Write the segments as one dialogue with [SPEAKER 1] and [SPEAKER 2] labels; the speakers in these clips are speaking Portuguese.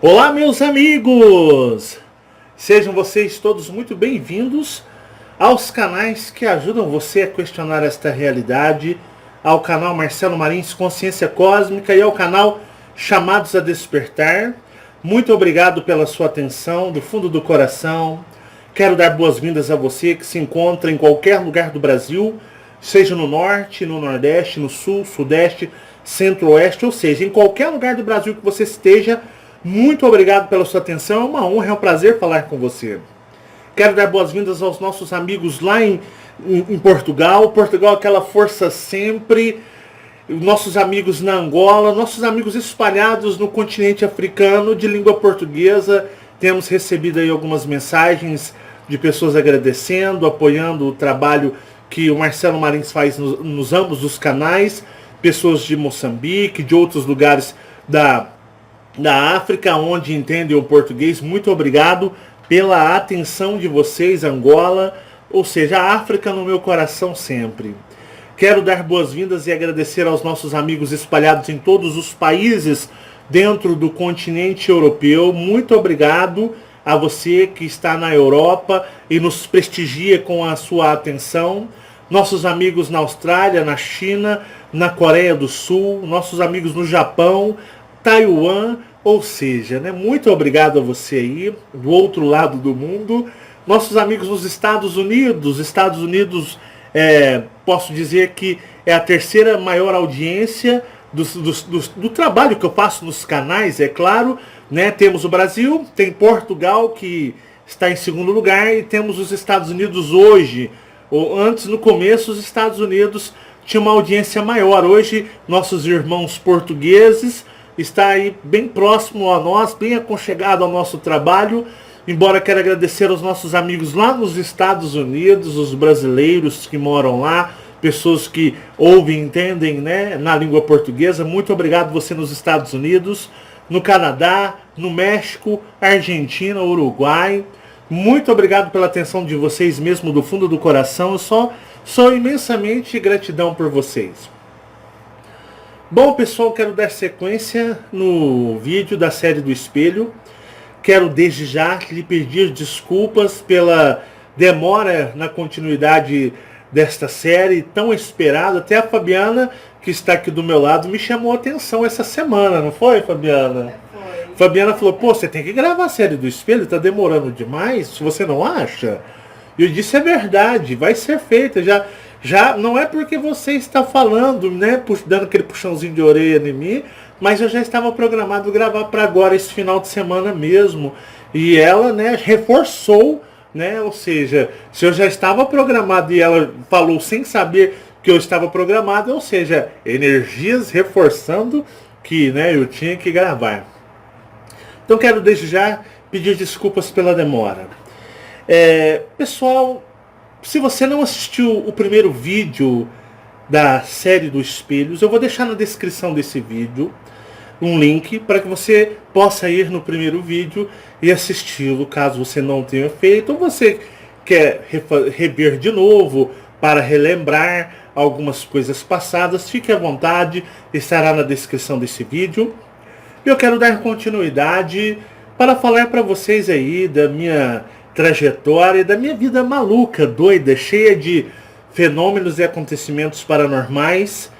[SPEAKER 1] Olá, meus amigos! Sejam vocês todos muito bem-vindos aos canais que ajudam você a questionar esta realidade, ao canal Marcelo Marins Consciência Cósmica e ao canal Chamados a Despertar. Muito obrigado pela sua atenção, do fundo do coração. Quero dar boas-vindas a você que se encontra em qualquer lugar do Brasil, seja no norte, no nordeste, no sul, sudeste, centro-oeste, ou seja, em qualquer lugar do Brasil que você esteja. Muito obrigado pela sua atenção, é uma honra, é um prazer falar com você. Quero dar boas-vindas aos nossos amigos lá em Portugal. Portugal, aquela força sempre. Nossos amigos na Angola, nossos amigos espalhados no continente africano de língua portuguesa. Temos recebido aí algumas mensagens de pessoas agradecendo, apoiando o trabalho que o Marcelo Marins faz nos ambos os canais. Pessoas de Moçambique, de outros lugares da África, onde entendem o português. Muito obrigado pela atenção de vocês, Angola, ou seja, a África no meu coração sempre. Quero dar boas-vindas e agradecer aos nossos amigos espalhados em todos os países dentro do continente europeu. Muito obrigado a você que está na Europa e nos prestigia com a sua atenção. Nossos amigos na Austrália, na China, na Coreia do Sul, nossos amigos no Japão, Taiwan, ou seja, muito obrigado a você aí, do outro lado do mundo. Nossos amigos nos Estados Unidos, posso dizer que é a terceira maior audiência do trabalho que eu faço nos canais, é claro. Temos o Brasil, tem Portugal que está em segundo lugar e temos os Estados Unidos hoje. Antes, no começo, os Estados Unidos tinham uma audiência maior. Hoje, nossos irmãos portugueses está aí bem próximo a nós, bem aconchegado ao nosso trabalho. Embora quero agradecer aos nossos amigos lá nos Estados Unidos, os brasileiros que moram lá, pessoas que ouvem e entendem, na língua portuguesa. Muito obrigado você nos Estados Unidos, no Canadá, no México, Argentina, Uruguai. Muito obrigado pela atenção de vocês mesmo do fundo do coração. Eu sou imensamente gratidão por vocês. Bom, pessoal, quero dar sequência no vídeo da série do Espelho. Quero desde já lhe pedir desculpas pela demora na continuidade desta série tão esperada. Até a Fabiana, que está aqui do meu lado, me chamou a atenção essa semana, não foi, Fabiana?
[SPEAKER 2] Foi.
[SPEAKER 1] Fabiana falou, você tem que gravar a série do Espelho, está demorando demais, se você não acha? E eu disse, é verdade, vai ser feita, já não é porque você está falando, dando aquele puxãozinho de orelha em mim, mas eu já estava programado gravar para agora, esse final de semana mesmo. E ela, reforçou, ou seja, se eu já estava programado e ela falou sem saber que eu estava programado, ou seja, energias reforçando que, eu tinha que gravar. Então quero desde já pedir desculpas pela demora. Pessoal, se você não assistiu o primeiro vídeo da série dos Espelhos, eu vou deixar na descrição desse vídeo um link para que você possa ir no primeiro vídeo e assisti-lo, caso você não tenha feito, ou você quer rever de novo para relembrar algumas coisas passadas, fique à vontade, estará na descrição desse vídeo. Eu quero dar continuidade para falar para vocês aí da minha trajetória, da minha vida maluca, doida, cheia de fenômenos e acontecimentos paranormais.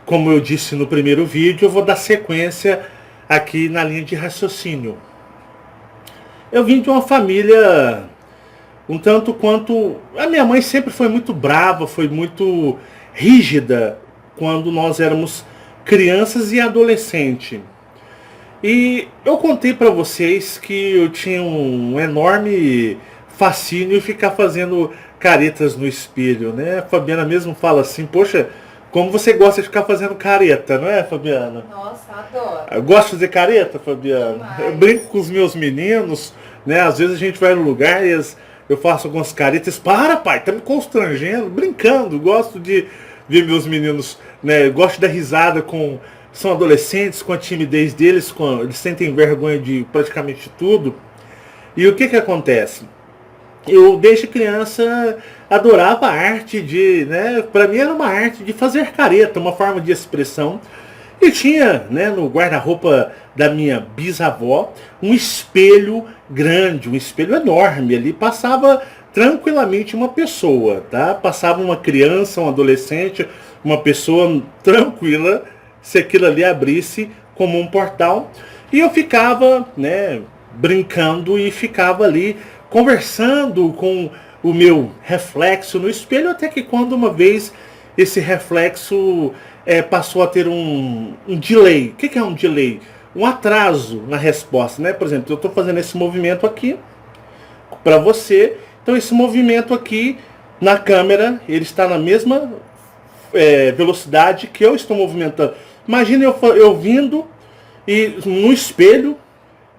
[SPEAKER 1] Como eu disse no primeiro vídeo, eu vou dar sequência aqui na linha de raciocínio. Eu vim de uma família um tanto quanto... A minha mãe sempre foi muito brava, foi muito rígida quando nós éramos crianças e adolescentes. E eu contei para vocês que eu tinha um enorme fascínio em ficar fazendo caretas no espelho, A Fabiana mesmo fala assim, poxa, como você gosta de ficar fazendo careta, não é, Fabiana?
[SPEAKER 2] Nossa, adoro.
[SPEAKER 1] Eu gosto de fazer careta, Fabiana.
[SPEAKER 2] Demais.
[SPEAKER 1] Eu brinco com os meus meninos, Às vezes a gente vai no lugar e eu faço algumas caretas. Para, pai, tá me constrangendo, brincando. Gosto de ver meus meninos, Gosto da risada com... São adolescentes, com a timidez deles, eles sentem vergonha de praticamente tudo. E o que acontece? Eu, desde criança, adorava a arte de... Para mim era uma arte de fazer careta, uma forma de expressão. E tinha, né, no guarda-roupa da minha bisavó um espelho grande, um espelho enorme ali, passava tranquilamente uma pessoa, tá? Passava uma criança, um adolescente, uma pessoa tranquila, se aquilo ali abrisse como um portal. E eu ficava, né, brincando e ficava ali conversando com o meu reflexo no espelho, até que quando uma vez esse reflexo passou a ter um delay. O que é um delay? Um atraso na resposta, né? Por exemplo, eu estou fazendo esse movimento aqui para você, então esse movimento aqui na câmera, ele está na mesma velocidade que eu estou movimentando. Imagina eu vindo e no espelho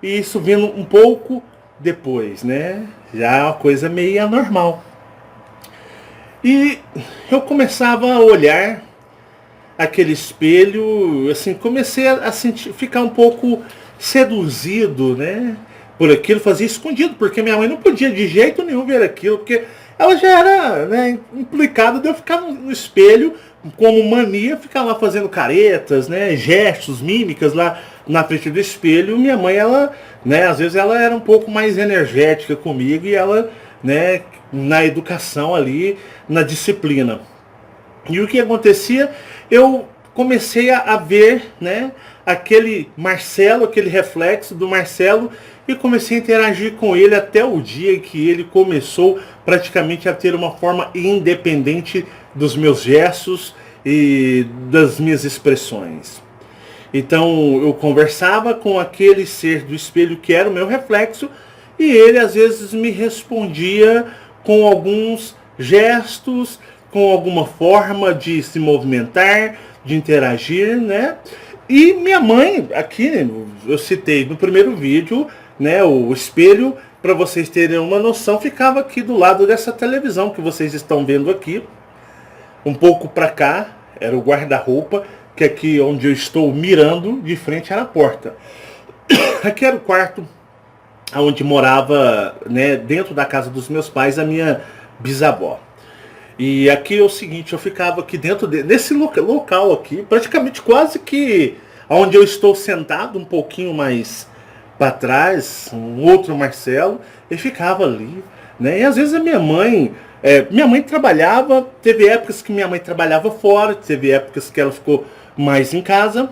[SPEAKER 1] e isso vindo um pouco depois, né? Já é uma coisa meio anormal. E eu começava a olhar aquele espelho, assim, comecei a sentir, ficar um pouco seduzido, né? Por aquilo, fazia escondido, porque minha mãe não podia de jeito nenhum ver aquilo, porque ela já era, né, implicada de eu ficar no espelho, como mania, ficar lá fazendo caretas, né, gestos, mímicas lá na frente do espelho. Minha mãe, ela, né, às vezes ela era um pouco mais energética comigo e ela, né, na educação ali, na disciplina. E o que acontecia? Eu comecei a ver, né, aquele Marcelo, aquele reflexo do Marcelo, e comecei a interagir com ele até o dia que ele começou praticamente a ter uma forma independente dos meus gestos e das minhas expressões. Então eu conversava com aquele ser do espelho que era o meu reflexo, e ele às vezes me respondia com alguns gestos, com alguma forma de se movimentar, de interagir, né? E minha mãe, aqui eu citei no primeiro vídeo, né, o espelho, para vocês terem uma noção, ficava aqui do lado dessa televisão que vocês estão vendo aqui. Um pouco para cá era o guarda-roupa, que aqui onde eu estou mirando, de frente era a porta. Aqui era o quarto onde morava, né, dentro da casa dos meus pais, a minha bisavó. E aqui é o seguinte, eu ficava aqui dentro desse local aqui, praticamente quase que onde eu estou sentado, um pouquinho mais para trás, um outro Marcelo, e ficava ali, né? E às vezes a minha mãe trabalhava, teve épocas que minha mãe trabalhava fora, teve épocas que ela ficou mais em casa,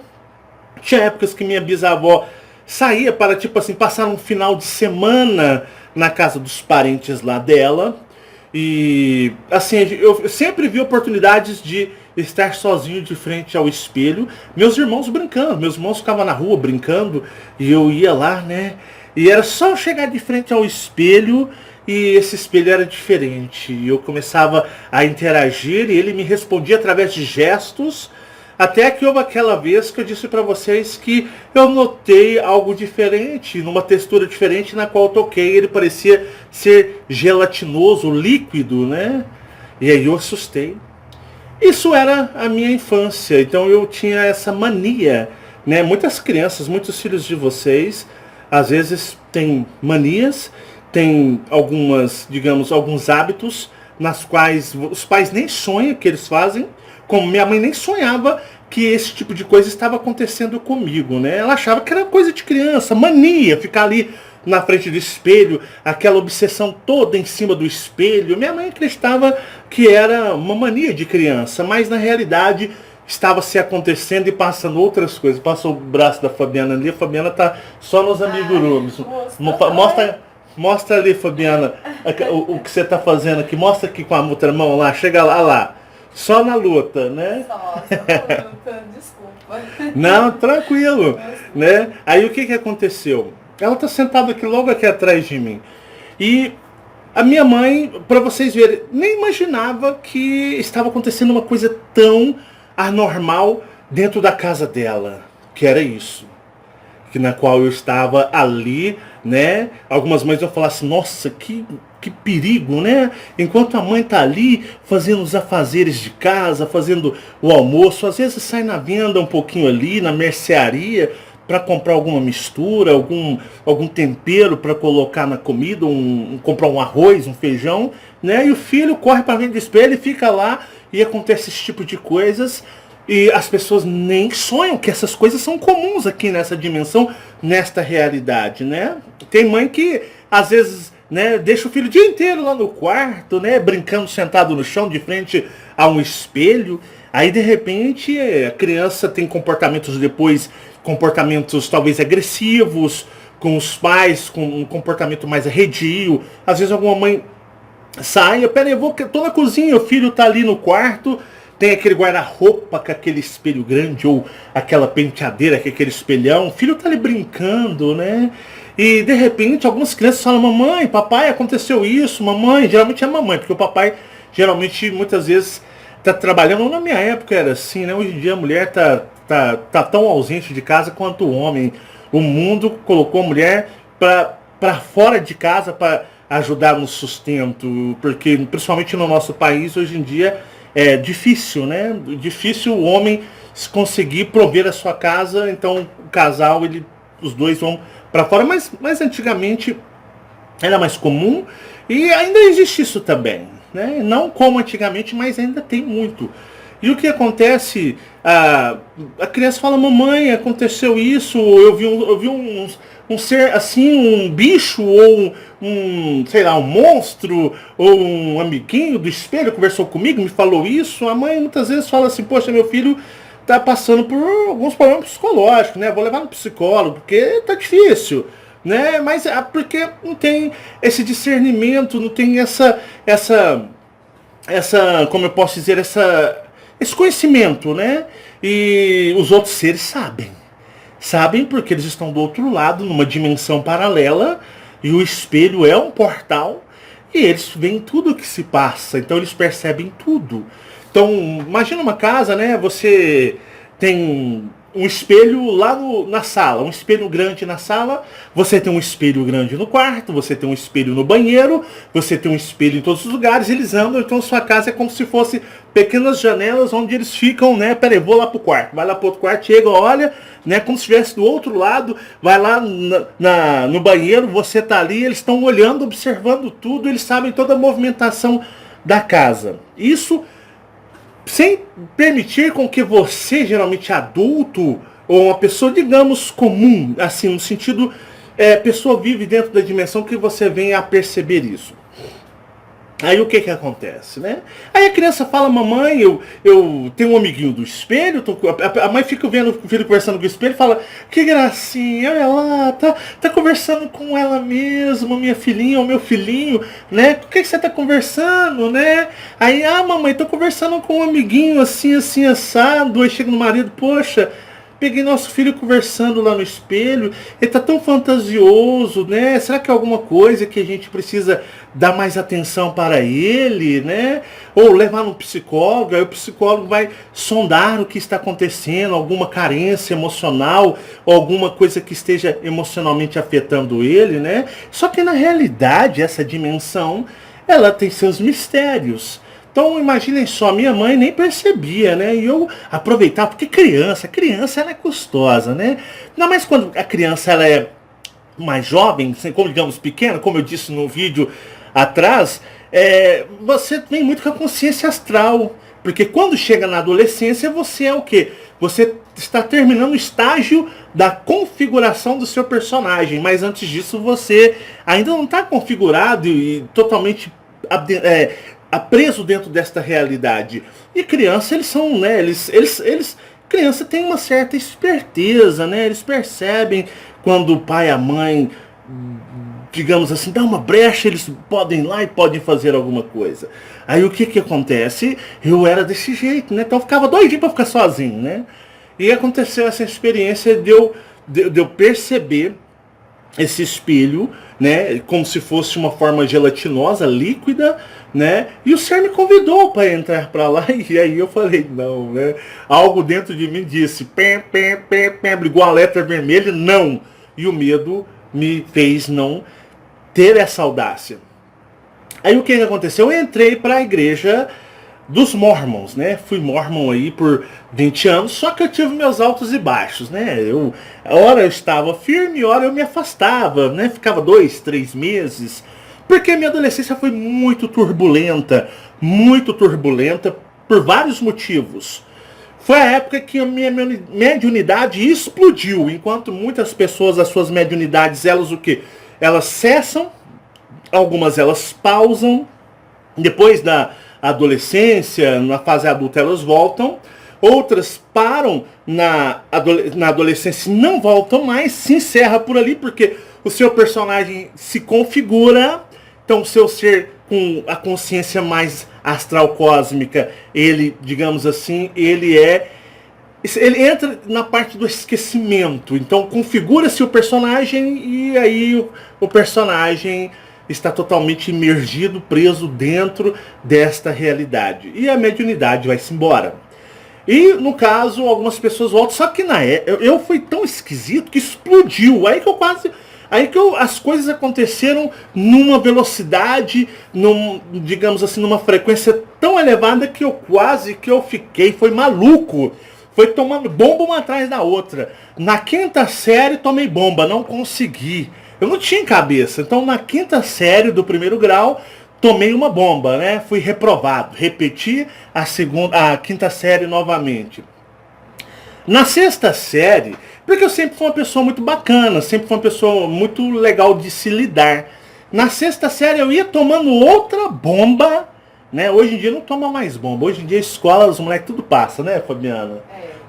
[SPEAKER 1] tinha épocas que minha bisavó saía para, tipo assim, passar um final de semana na casa dos parentes lá dela. E assim, eu sempre vi oportunidades de estar sozinho de frente ao espelho, meus irmãos brincando, meus irmãos ficavam na rua brincando e eu ia lá, né? E era só chegar de frente ao espelho e esse espelho era diferente. E eu começava a interagir e ele me respondia através de gestos. Até que houve aquela vez que eu disse para vocês que eu notei algo diferente, numa textura diferente na qual eu toquei. Ele parecia ser gelatinoso, líquido, né? E aí eu assustei. Isso era a minha infância, então eu tinha essa mania, né? Muitas crianças, muitos filhos de vocês, às vezes têm manias, têm algumas, digamos, alguns hábitos nas quais os pais nem sonham que eles fazem. Como minha mãe nem sonhava que esse tipo de coisa estava acontecendo comigo, né? Ela achava que era coisa de criança, mania, ficar ali na frente do espelho, aquela obsessão toda em cima do espelho. Minha mãe acreditava que era uma mania de criança, mas na realidade estava se acontecendo e passando outras coisas. Passa o braço da Fabiana ali, a Fabiana tá só nos amigurumis. Mostra ali, Fabiana, o que você tá fazendo aqui. Mostra aqui com a outra mão lá, chega lá. Só na luta, né?
[SPEAKER 2] Só na luta, desculpa.
[SPEAKER 1] Não, tranquilo, né? Aí o que aconteceu? Ela tá sentada aqui, logo aqui atrás de mim. E a minha mãe, para vocês verem, nem imaginava que estava acontecendo uma coisa tão anormal dentro da casa dela. Que era isso. Que na qual eu estava ali, né? Algumas mães vão falar assim, nossa, que perigo, né? Enquanto a mãe tá ali fazendo os afazeres de casa, fazendo o almoço, às vezes sai na venda um pouquinho ali, na mercearia, para comprar alguma mistura, algum tempero para colocar na comida, comprar um arroz, um feijão, né? E o filho corre para frente do espelho e fica lá e acontece esse tipo de coisas. E as pessoas nem sonham que essas coisas são comuns aqui nessa dimensão, nesta realidade, né? Tem mãe que, às vezes, né, deixa o filho o dia inteiro lá no quarto, né, brincando sentado no chão, de frente a um espelho. Aí, de repente, a criança tem comportamentos depois, comportamentos talvez agressivos, com os pais, com um comportamento mais arredio. Às vezes alguma mãe sai, peraí, tô na cozinha, o filho tá ali no quarto, tem aquele guarda-roupa com aquele espelho grande, ou aquela penteadeira com aquele espelhão, o filho tá ali brincando, né? E de repente algumas crianças falam, mamãe, papai, aconteceu isso, mamãe, geralmente é mamãe, porque o papai geralmente muitas vezes tá trabalhando, na minha época era assim, né? Hoje em dia a mulher tá tão ausente de casa quanto o homem. O mundo colocou a mulher para fora de casa para ajudar no sustento, porque principalmente no nosso país hoje em dia é difícil, né? Difícil o homem conseguir prover a sua casa, então o casal, os dois vão para fora, mas antigamente era mais comum e ainda existe isso também, né? Não como antigamente, mas ainda tem muito. E o que acontece? A criança fala, mamãe, aconteceu isso, eu vi um ser assim, um bicho, ou sei lá, um monstro, ou um amiguinho do espelho conversou comigo, me falou isso. A mãe muitas vezes fala assim, poxa, meu filho tá passando por alguns problemas psicológicos, né? Vou levar no psicólogo, porque tá difícil, né? Mas porque não tem esse discernimento, não tem essa, como eu posso dizer, esse conhecimento, né? E os outros seres sabem. Sabem porque eles estão do outro lado, numa dimensão paralela, e o espelho é um portal, e eles veem tudo o que se passa, então eles percebem tudo. Então, imagina uma casa, né? Você tem um espelho lá na sala, um espelho grande na sala, você tem um espelho grande no quarto, você tem um espelho no banheiro, você tem um espelho em todos os lugares, eles andam, então sua casa é como se fosse pequenas janelas onde eles ficam, né, peraí, vou lá pro quarto, vai lá pro outro quarto, chega, olha, né, como se estivesse do outro lado, vai lá no banheiro, você tá ali, eles estão olhando, observando tudo, eles sabem toda a movimentação da casa. Isso sem permitir com que você, geralmente adulto, ou uma pessoa, digamos, comum, assim, no sentido, pessoa vive dentro da dimensão que você venha a perceber isso. Aí o que acontece, né? Aí a criança fala, mamãe, eu tenho um amiguinho do espelho, a mãe fica vendo o filho conversando com o espelho e fala, que gracinha, olha lá, tá conversando com ela mesma, minha filhinha ou meu filhinho, né? Com o que você tá conversando, né? Aí, mamãe, tô conversando com um amiguinho assim, assim, assado. Aí chega no marido, poxa, peguei nosso filho conversando lá no espelho, ele tá tão fantasioso, né? Será que é alguma coisa que a gente precisa dar mais atenção para ele, né? Ou levar no psicólogo, aí o psicólogo vai sondar o que está acontecendo, alguma carência emocional, ou alguma coisa que esteja emocionalmente afetando ele, né? Só que na realidade, essa dimensão, ela tem seus mistérios. Então, imaginem só, minha mãe nem percebia, né? E eu aproveitava, porque criança ela é custosa, né? Ainda mais quando a criança ela é mais jovem, como digamos pequena, como eu disse no vídeo atrás, você vem muito com a consciência astral. Porque quando chega na adolescência, você é o quê? Você está terminando o estágio da configuração do seu personagem. Mas antes disso, você ainda não está configurado e totalmente preso dentro desta realidade. E criança, eles são, né, criança tem uma certa esperteza, né, eles percebem quando o pai e a mãe, digamos assim, dá uma brecha, eles podem ir lá e podem fazer alguma coisa. Aí o que acontece? Eu era desse jeito, né, então eu ficava doidinho para ficar sozinho, né, e aconteceu essa experiência de eu perceber esse espelho, né, como se fosse uma forma gelatinosa, líquida, né, e o ser me convidou para entrar para lá, e aí eu falei, não, né, algo dentro de mim disse, pé, igual a letra vermelha, não, e o medo me fez não ter essa audácia. Aí o que aconteceu? Eu entrei para a igreja dos Mormons, né? Fui Mormon aí por 20 anos, só que eu tive meus altos e baixos, né? Hora eu estava firme, hora eu me afastava, né? Ficava 2, 3 meses, porque a minha adolescência foi muito turbulenta por vários motivos. Foi a época que a minha mediunidade explodiu, enquanto muitas pessoas, as suas mediunidades, elas o quê? Elas cessam, algumas elas pausam, depois da adolescência, na fase adulta elas voltam, outras param na adolescência e não voltam mais, se encerra por ali, porque o seu personagem se configura, então o seu ser com a consciência mais astral cósmica, ele, digamos assim, ele entra na parte do esquecimento. Então configura-se o personagem e aí o personagem está totalmente imergido, preso dentro desta realidade. E a mediunidade vai-se embora. E, no caso, algumas pessoas voltam. Só que eu fui tão esquisito que explodiu. As coisas aconteceram numa velocidade, digamos assim, numa frequência tão elevada que eu fiquei, foi maluco. Foi tomando bomba uma atrás da outra. Na quinta série tomei bomba, não consegui. Eu não tinha cabeça. Então na quinta série do primeiro grau, tomei uma bomba, né? Fui reprovado. Repeti a quinta série novamente. Na sexta série, porque eu sempre fui uma pessoa muito bacana, sempre fui uma pessoa muito legal de se lidar. Na sexta série eu ia tomando outra bomba, né? Hoje em dia não toma mais bomba. Hoje em dia a escola, os moleques tudo passa, né, Fabiana?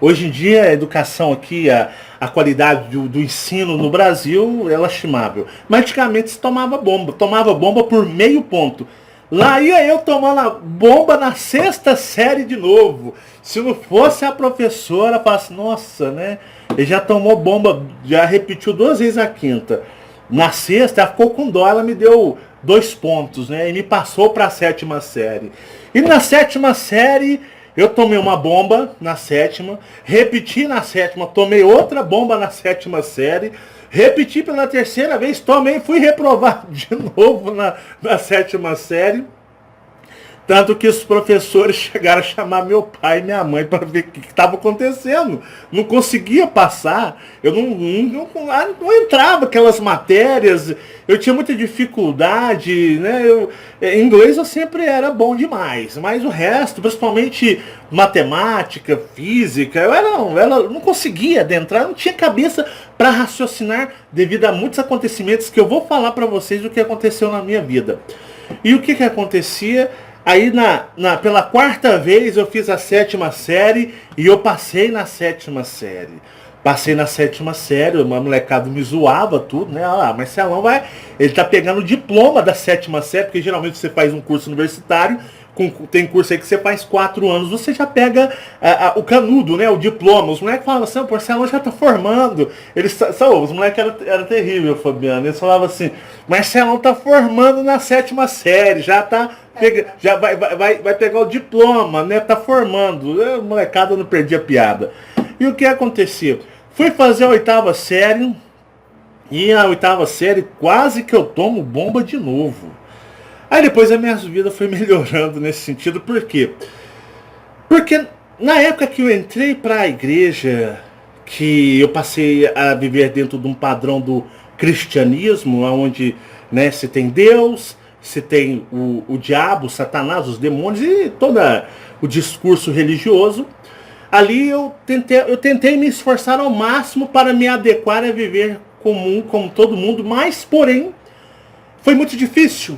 [SPEAKER 1] Hoje em dia a educação aqui, a qualidade do ensino no Brasil é lastimável. Mas antigamente se tomava bomba por meio ponto. Lá ia eu tomando a bomba na sexta série de novo. Se não fosse a professora, falasse, nossa, né? Ele já tomou bomba, já repetiu 2 vezes a quinta. Na sexta, ela ficou com dó, ela me deu 2 pontos, né? E me passou para a sétima série. E na sétima série, eu tomei uma bomba na sétima, repeti na sétima, tomei outra bomba na sétima série, repeti pela terceira vez, tomei, fui reprovado de novo na sétima série. Tanto que os professores chegaram a chamar meu pai e minha mãe para ver o que estava acontecendo. Não conseguia passar, eu não entrava aquelas matérias, eu tinha muita dificuldade, né? Em inglês eu sempre era bom demais, mas o resto, principalmente matemática, física, eu não conseguia adentrar, não tinha cabeça para raciocinar devido a muitos acontecimentos que eu vou falar para vocês do que aconteceu na minha vida. E o que acontecia? Aí pela quarta vez eu fiz a sétima série e eu passei na sétima série. Passei na sétima série, uma molecada me zoava tudo, né? Ah, Marcelão ele tá pegando o diploma da sétima série, porque geralmente você faz um curso universitário, tem curso aí que você faz 4 anos, você já pega o canudo, né? O diploma. Os moleques falavam assim, o Marcelão já tá formando. Os moleques eram terríveis, Fabiano. Eles falavam assim, Marcelão tá formando na sétima série, já vai pegar o diploma, né? Tá formando. A molecada não perdia piada. E o que acontecia? Fui fazer a 8ª série, e a 8ª série quase que eu tomo bomba de novo. Aí depois a minha vida foi melhorando nesse sentido, por quê? Porque na época que eu entrei para a igreja, que eu passei a viver dentro de um padrão do cristianismo, onde, né, se tem Deus, se tem o diabo, Satanás, os demônios e todo o discurso religioso, ali eu tentei me esforçar ao máximo para me adequar a viver comum como todo mundo, mas porém foi muito difícil.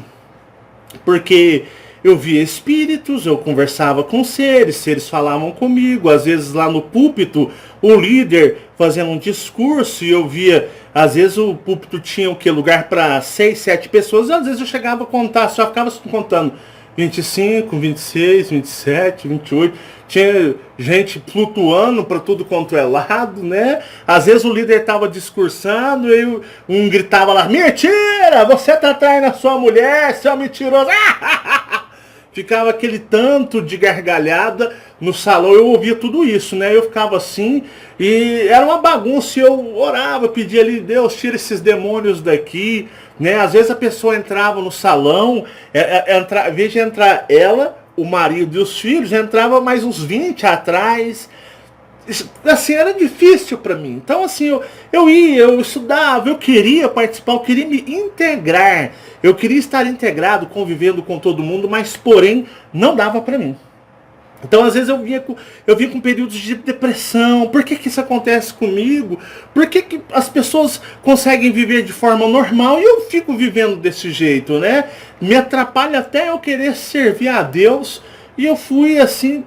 [SPEAKER 1] Porque eu via espíritos, eu conversava com seres falavam comigo, às vezes lá no púlpito, o líder fazendo um discurso, e eu via, às vezes o púlpito tinha o que? Lugar para 6, 7 pessoas, e às vezes eu chegava a contar, só ficava contando 25, 26, 27, 28, tinha gente flutuando para tudo quanto é lado, né? Às vezes o líder estava discursando e um gritava lá, mentira, você tá traindo a sua mulher, seu mentiroso. Ficava aquele tanto de gargalhada no salão, eu ouvia tudo isso, né? Eu ficava assim, e era uma bagunça, eu orava, pedia ali, Deus, tira esses demônios daqui, né? Às vezes a pessoa entrava no salão, em vez de entrar ela, o marido e os filhos, entrava mais uns 20 atrás. Assim, era difícil para mim. Então, assim, eu ia, eu estudava, eu queria participar, eu queria me integrar. Eu queria estar integrado, convivendo com todo mundo, mas, porém, não dava para mim. Então, às vezes, eu vinha com períodos de depressão. Por que isso acontece comigo? Por que as pessoas conseguem viver de forma normal e eu fico vivendo desse jeito, né? Me atrapalha até eu querer servir a Deus. E eu fui, assim,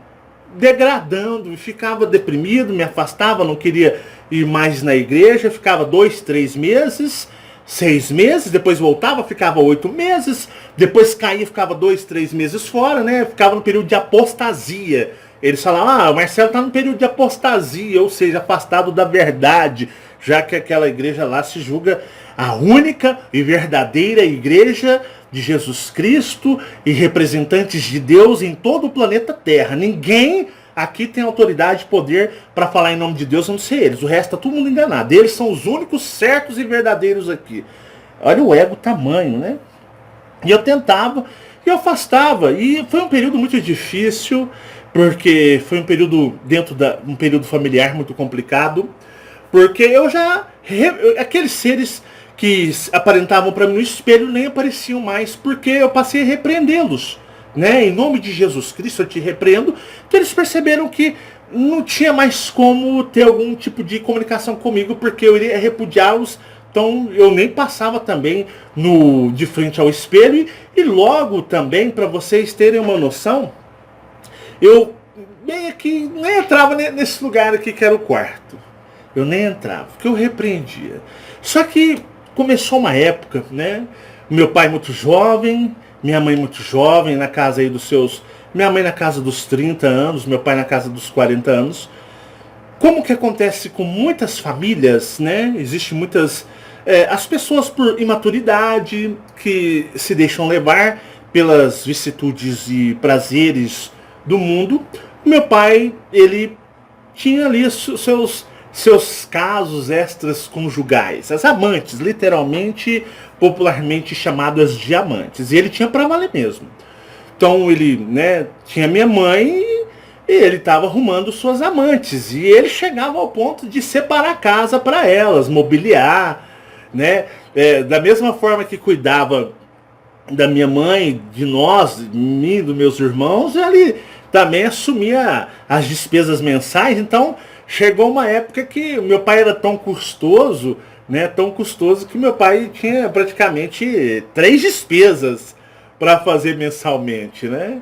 [SPEAKER 1] degradando. E ficava deprimido, me afastava, não queria ir mais na igreja. Ficava 2, 3 meses, 6 meses, depois voltava, ficava 8 meses, depois caía, ficava 2, 3 meses fora, né? Ficava no período de apostasia. Eles falavam, o Marcelo está no período de apostasia, ou seja, afastado da verdade, já que aquela igreja lá se julga a única e verdadeira igreja de Jesus Cristo e representantes de Deus em todo o planeta Terra. Ninguém aqui tem autoridade e poder para falar em nome de Deus, a não ser eles. O resto está todo mundo enganado. Eles são os únicos certos e verdadeiros aqui. Olha o ego tamanho, né? E eu tentava, e eu afastava. E foi um período muito difícil, porque foi um período um período familiar muito complicado. Porque aqueles seres que aparentavam para mim no espelho nem apareciam mais, porque eu passei a repreendê-los. Né? Em nome de Jesus Cristo eu te repreendo. Então eles perceberam que não tinha mais como ter algum tipo de comunicação comigo, porque eu iria repudiá-los. Então eu nem passava também de frente ao espelho. E logo também, para vocês terem uma noção, eu bem aqui nem entrava nesse lugar aqui que era o quarto. Eu nem entrava, porque eu repreendia. Só que começou uma época, né? Meu pai muito jovem, minha mãe muito jovem, na casa aí minha mãe na casa dos 30 anos, meu pai na casa dos 40 anos. Como que acontece com muitas famílias, né? Existe muitas... as pessoas por imaturidade, que se deixam levar pelas vicissitudes e prazeres do mundo. Meu pai, ele tinha ali seus casos extras conjugais, as amantes, literalmente, popularmente chamadas de amantes. E ele tinha pra valer mesmo. Então ele, né, tinha minha mãe e ele estava arrumando suas amantes. E ele chegava ao ponto de separar a casa para elas, mobiliar, né? Da mesma forma que cuidava da minha mãe, de nós, de mim, dos meus irmãos, ele também assumia as despesas mensais. Então chegou uma época que meu pai era tão custoso, né, tão custoso que meu pai tinha praticamente 3 despesas para fazer mensalmente, né?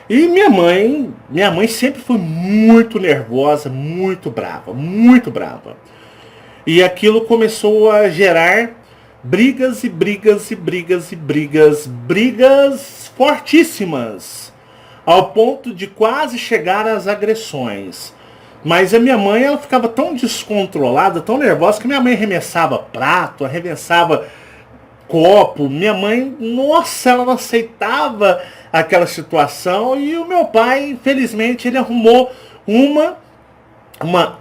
[SPEAKER 1] E minha mãe sempre foi muito nervosa, muito brava, muito brava. E aquilo começou a gerar brigas e brigas e brigas e brigas fortíssimas, ao ponto de quase chegar às agressões. Mas a minha mãe, ela ficava tão descontrolada, tão nervosa, que minha mãe arremessava prato, arremessava copo. Minha mãe, nossa, ela não aceitava aquela situação. E o meu pai, infelizmente, ele arrumou uma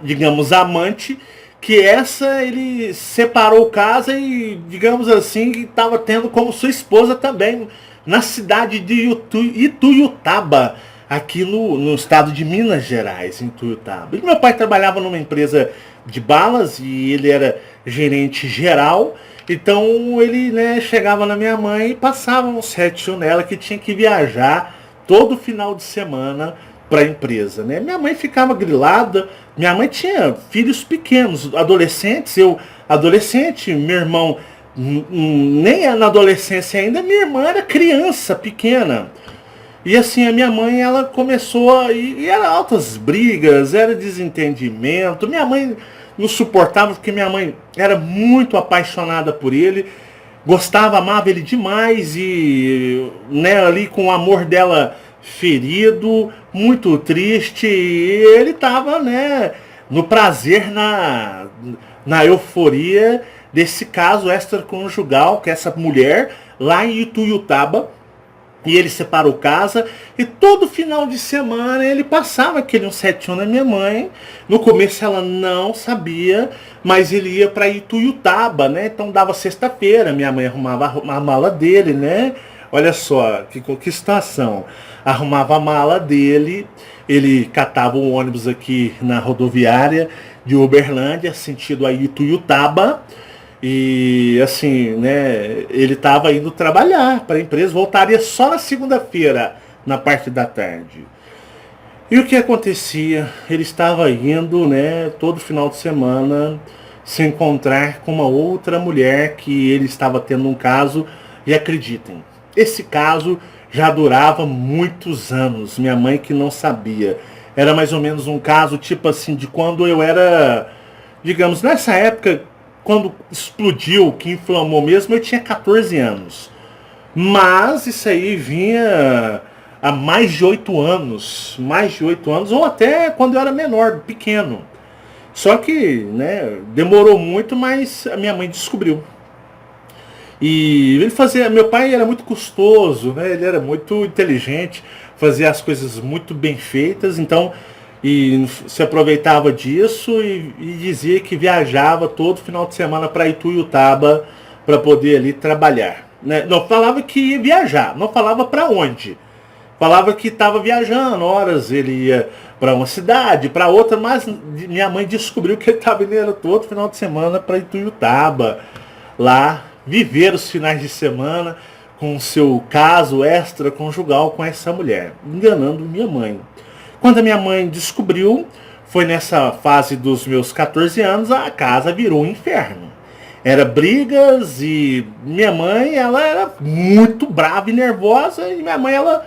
[SPEAKER 1] digamos, amante, que ele separou casa e, digamos assim, estava tendo como sua esposa também, na cidade de Ituiutaba, aqui no estado de Minas Gerais, em Ituiutaba. E meu pai trabalhava numa empresa de balas e ele era gerente geral. Então ele, né, chegava na minha mãe e passava um certinho nela que tinha que viajar todo final de semana para a empresa, né? Minha mãe ficava grilada. Minha mãe tinha filhos pequenos, adolescentes. Eu adolescente, meu irmão nem na adolescência ainda. Minha irmã era criança pequena. E assim, a minha mãe, ela começou e era altas brigas, era desentendimento. Minha mãe não suportava, porque minha mãe era muito apaixonada por ele, gostava, amava ele demais, e, né, ali com o amor dela ferido, muito triste, e ele estava, né, no prazer, na euforia desse caso extraconjugal, que essa mulher lá em Ituiutaba. E ele separou casa, e todo final de semana ele passava aquele 7 na minha mãe. No começo ela não sabia, mas ele ia para Ituiutaba, né? Então dava sexta-feira, minha mãe arrumava a mala dele, né? Olha só, que situação. Arrumava a mala dele, ele catava um ônibus aqui na rodoviária de Uberlândia, sentido a Ituiutaba. E assim, né, ele estava indo trabalhar para a empresa, voltaria só na segunda-feira, na parte da tarde. E o que acontecia? Ele estava indo, né, todo final de semana se encontrar com uma outra mulher que ele estava tendo um caso. E acreditem, esse caso já durava muitos anos. Minha mãe que não sabia. Era mais ou menos um caso tipo assim de quando eu era, digamos, nessa época, quando explodiu, que inflamou mesmo, eu tinha 14 anos. Mas isso aí vinha há mais de 8 anos, ou até quando eu era menor, pequeno. Só que, né, demorou muito, mas a minha mãe descobriu. E ele fazia, meu pai era muito custoso, né? Ele era muito inteligente, fazia as coisas muito bem feitas, então e se aproveitava disso e dizia que viajava todo final de semana para Ituiutaba para poder ali trabalhar, né? Não falava que ia viajar, não falava para onde. Falava que estava viajando, horas ele ia para uma cidade, para outra, mas minha mãe descobriu que ele estava indo todo final de semana para Ituiutaba, lá viver os finais de semana com o seu caso extraconjugal com essa mulher, enganando minha mãe. Quando a minha mãe descobriu, foi nessa fase dos meus 14 anos, a casa virou um inferno. Era brigas e minha mãe, ela era muito brava e nervosa, e minha mãe, ela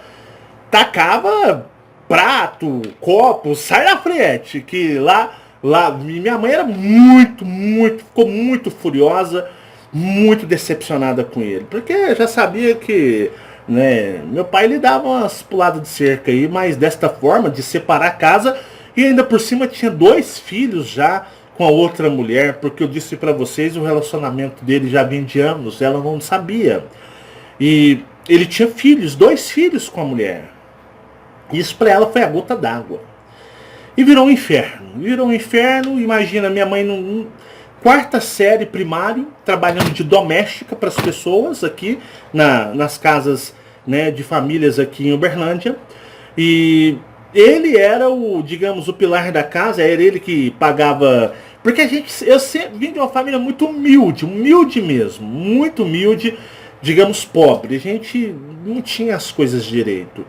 [SPEAKER 1] tacava prato, copo, sai da frente, que lá minha mãe era ficou muito furiosa, muito decepcionada com ele, porque já sabia que, né, meu pai lhe dava umas puladas de cerca aí, mas desta forma, de separar a casa, e ainda por cima tinha 2 filhos já com a outra mulher, porque eu disse para vocês, o relacionamento dele já vinha de anos, ela não sabia. E ele tinha filhos, 2 filhos com a mulher. Isso para ela foi a gota d'água. E virou um inferno. Virou um inferno. Imagina, minha mãe no quarta série primário, trabalhando de doméstica para as pessoas aqui nas casas, né, de famílias aqui em Uberlândia. E ele era o, digamos, o pilar da casa. Era ele que pagava. Porque eu sempre vim de uma família muito humilde mesmo, muito humilde, digamos, pobre. A gente não tinha as coisas direito.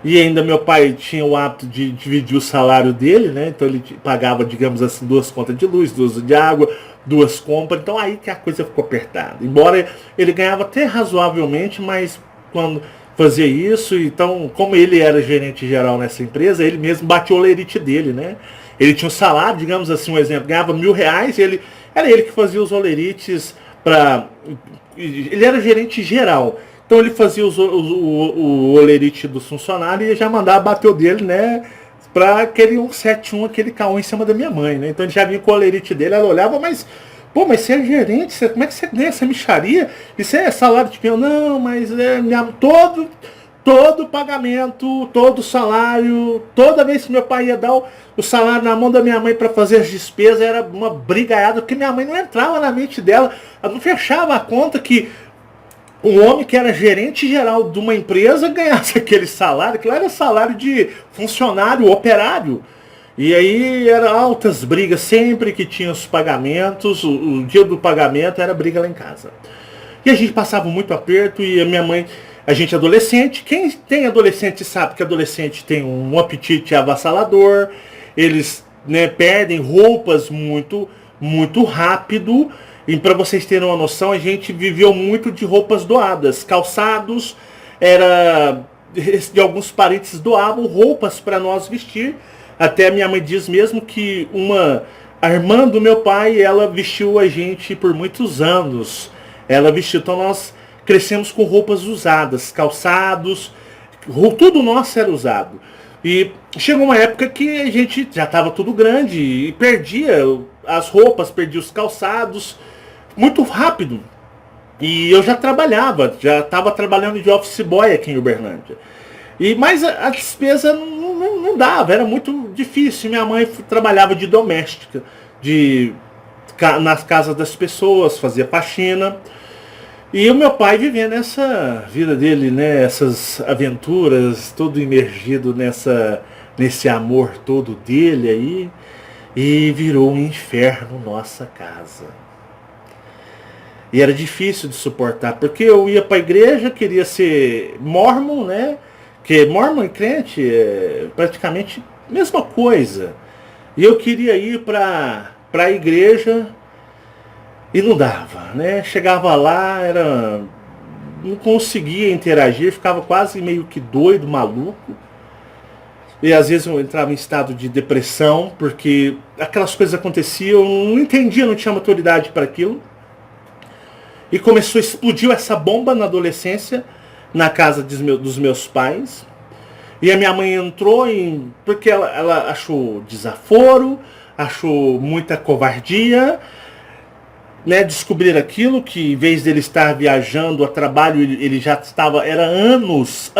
[SPEAKER 1] E ainda meu pai tinha o hábito de dividir o salário dele, né? Então ele pagava, digamos assim, 2 contas de luz, 2 de água, 2 compras. Então aí que a coisa ficou apertada. Embora ele ganhava até razoavelmente, mas quando fazia isso, então, como ele era gerente geral nessa empresa, ele mesmo batia o olerite dele, né? Ele tinha um salário, digamos assim, um exemplo, ganhava R$ 1.000, era ele que fazia os olerites para... Ele era gerente geral. Então ele fazia o olerite do funcionário e já mandava bater o dele, né? Pra aquele 171, aquele caô em cima da minha mãe, né? Então ele já vinha com o olerite dele, ela olhava, mas... Pô, mas você é gerente, como é que você ganha essa mixaria? Isso é salário de peão? Não, mas é todo pagamento, todo salário, toda vez que meu pai ia dar o salário na mão da minha mãe para fazer as despesas, era uma brigaiada, porque minha mãe não entrava na mente dela, ela não fechava a conta que um homem que era gerente geral de uma empresa ganhasse aquele salário, que lá era salário de funcionário, operário. E aí eram altas brigas, sempre que tinha os pagamentos, o dia do pagamento era briga lá em casa. E a gente passava muito aperto e a minha mãe, a gente adolescente, quem tem adolescente sabe que adolescente tem um apetite avassalador, eles, né, perdem roupas muito rápido. E para vocês terem uma noção, a gente viveu muito de roupas doadas, calçados, de alguns parentes doavam roupas para nós vestir. Até a minha mãe diz mesmo que a irmã do meu pai, ela vestiu a gente por muitos anos. Ela vestiu, então nós crescemos com roupas usadas, calçados, tudo nosso era usado. E chegou uma época que a gente já estava tudo grande e perdia as roupas, perdia os calçados muito rápido. E eu já estava trabalhando de office boy aqui em Uberlândia. Mas a despesa não dava, era muito difícil. Minha mãe trabalhava de doméstica, nas casas das pessoas, fazia faxina. E o meu pai vivendo essa vida dele, né, essas aventuras, todo imergido nesse amor todo dele aí. E virou um inferno nossa casa. E era difícil de suportar, porque eu ia para a igreja, queria ser mormon, né? Porque mormon e crente, praticamente mesma coisa. E eu queria ir para a igreja e não dava, né? Chegava lá, não conseguia interagir, ficava quase meio que doido, maluco. E às vezes eu entrava em estado de depressão, porque aquelas coisas aconteciam, eu não entendia, não tinha maturidade para aquilo. E explodiu essa bomba na adolescência, na casa dos meus pais. E a minha mãe entrou porque ela achou desaforo, achou muita covardia, né? Descobrir aquilo, que em vez dele estar viajando a trabalho, ele já estava, era anos,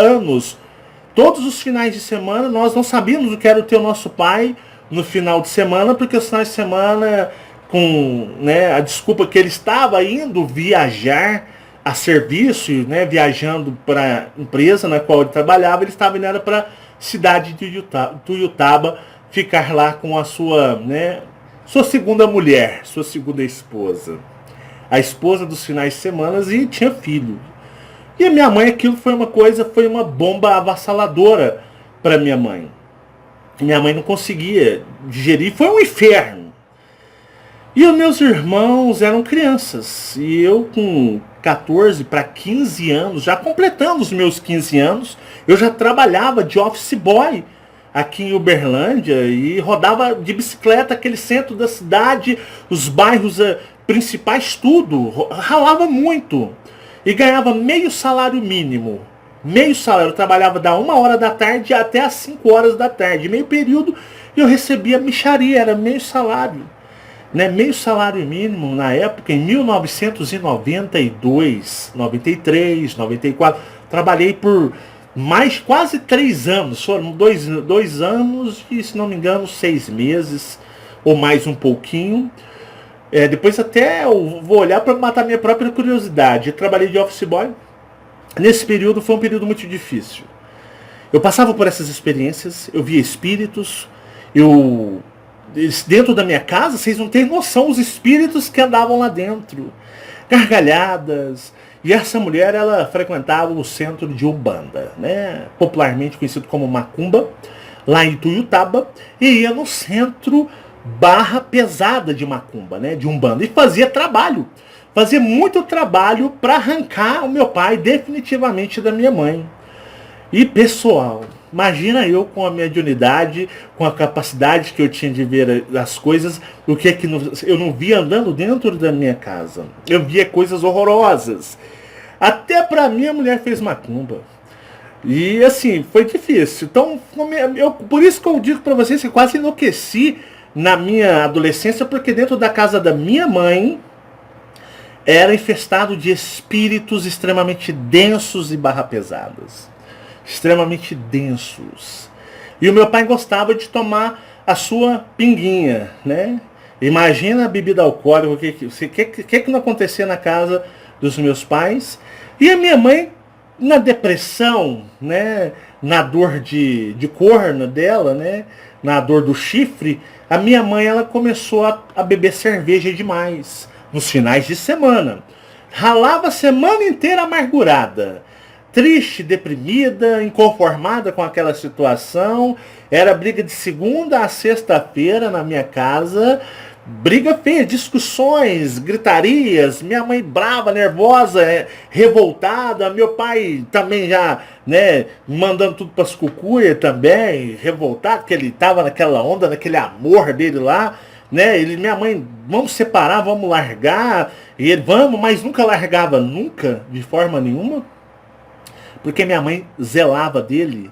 [SPEAKER 1] todos os finais de semana, nós não sabíamos o que era ter o nosso pai no final de semana, porque os finais de semana, com, né, a desculpa que ele estava indo viajar a serviço, né, viajando para a empresa na qual ele trabalhava, ele estava indo para a cidade de Tuiutaba, ficar lá com a sua, né, sua segunda mulher, sua segunda esposa. A esposa dos finais de semana, e tinha filho. E a minha mãe, aquilo foi uma bomba avassaladora para minha mãe. Minha mãe não conseguia digerir, foi um inferno. E os meus irmãos eram crianças. E eu com 14 para 15 anos, já completando os meus 15 anos, eu já trabalhava de office boy aqui em Uberlândia e rodava de bicicleta aquele centro da cidade, os bairros principais, tudo. Ralava muito. E ganhava meio salário mínimo. Meio salário. Eu trabalhava da 1h da tarde até as 5h da tarde. Meio período eu recebia mixaria, era meio salário. Né? Meio salário mínimo na época, em 1992, 93, 94. Trabalhei por quase 3 anos. Foram 2 anos e, se não me engano, 6 meses. Ou mais um pouquinho. Depois até eu vou olhar para matar minha própria curiosidade. Eu trabalhei de office boy. Nesse período foi um período muito difícil. Eu passava por essas experiências, eu via espíritos, dentro da minha casa, vocês não têm noção os espíritos que andavam lá dentro. Gargalhadas. E essa mulher, ela frequentava o centro de Umbanda, né? Popularmente conhecido como Macumba, lá em Tuiutaba, e ia no centro barra pesada de Macumba, né, de Umbanda, e fazia muito trabalho para arrancar o meu pai definitivamente da minha mãe. E pessoal, imagina eu com a mediunidade, com a capacidade que eu tinha de ver as coisas, o que é que eu não via andando dentro da minha casa. Eu via coisas horrorosas. Até para mim a mulher fez macumba. E assim, foi difícil. Então, por isso que eu digo para vocês que eu quase enlouqueci na minha adolescência, porque dentro da casa da minha mãe era infestado de espíritos extremamente densos e barra pesadas. Extremamente densos. E o meu pai gostava de tomar a sua pinguinha, né? Imagina a bebida alcoólica, o que não acontecia na casa dos meus pais. E a minha mãe, na depressão, né? Na dor de corno dela, né? Na dor do chifre, a minha mãe, ela começou a beber cerveja demais nos finais de semana. Ralava a semana inteira amargurada, triste, deprimida, inconformada com aquela situação. Era briga de segunda a sexta-feira na minha casa. Briga feia, discussões, gritarias, minha mãe brava, nervosa, revoltada, meu pai também já, né, mandando tudo para as cucuias também, revoltado, que ele estava naquela onda, naquele amor dele lá, né, minha mãe, vamos separar, vamos largar, e ele, vamos, mas nunca largava, nunca, de forma nenhuma, porque minha mãe zelava dele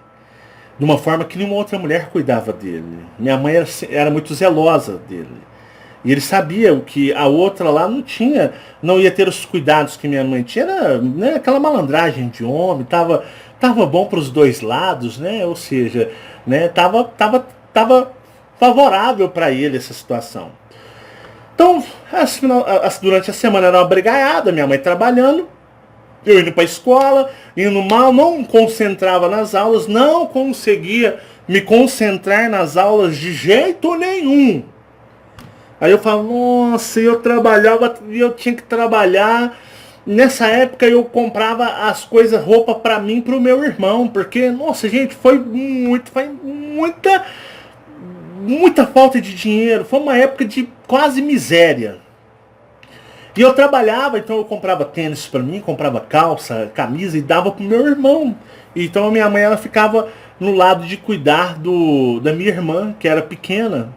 [SPEAKER 1] de uma forma que nenhuma outra mulher cuidava dele. Minha mãe era muito zelosa dele. E ele sabia o que a outra lá não ia ter os cuidados que minha mãe tinha, era, né, aquela malandragem de homem, tava bom para os dois lados, né? Ou seja, né, tava favorável para ele essa situação. Então, durante a semana era uma brigaiada, minha mãe trabalhando, eu indo para a escola, indo mal, não concentrava nas aulas, não conseguia me concentrar nas aulas de jeito nenhum. Aí eu falo, nossa, eu trabalhava, eu tinha que trabalhar. Nessa época eu comprava as coisas, roupa para mim e para o meu irmão, porque, nossa, gente, foi muita muita falta de dinheiro, foi uma época de quase miséria. E eu trabalhava, então eu comprava tênis para mim, comprava calça, camisa e dava pro meu irmão. Então a minha mãe, ela ficava no lado de cuidar da minha irmã, que era pequena.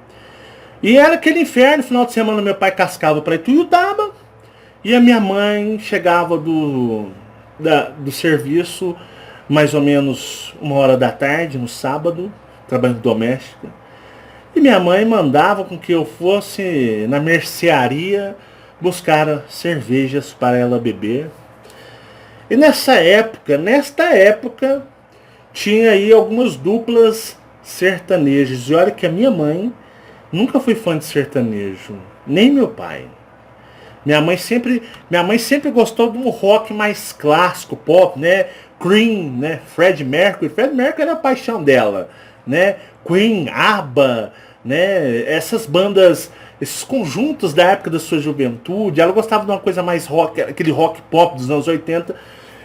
[SPEAKER 1] E era aquele inferno, final de semana meu pai cascava para Ituiutaba e a minha mãe chegava do serviço mais ou menos 1h da tarde, no sábado, trabalhando doméstico. E minha mãe mandava com que eu fosse na mercearia buscar cervejas para ela beber. E nesta época, tinha aí algumas duplas sertanejas. E olha que a minha mãe nunca foi fã de sertanejo, nem meu pai. Minha mãe sempre gostou de um rock mais clássico, pop, né? Cream, né? Freddie Mercury. Freddie Mercury era a paixão dela, né? Queen, ABBA, né? Essas bandas, esses conjuntos da época da sua juventude. Ela gostava de uma coisa mais rock, aquele rock pop dos anos 80.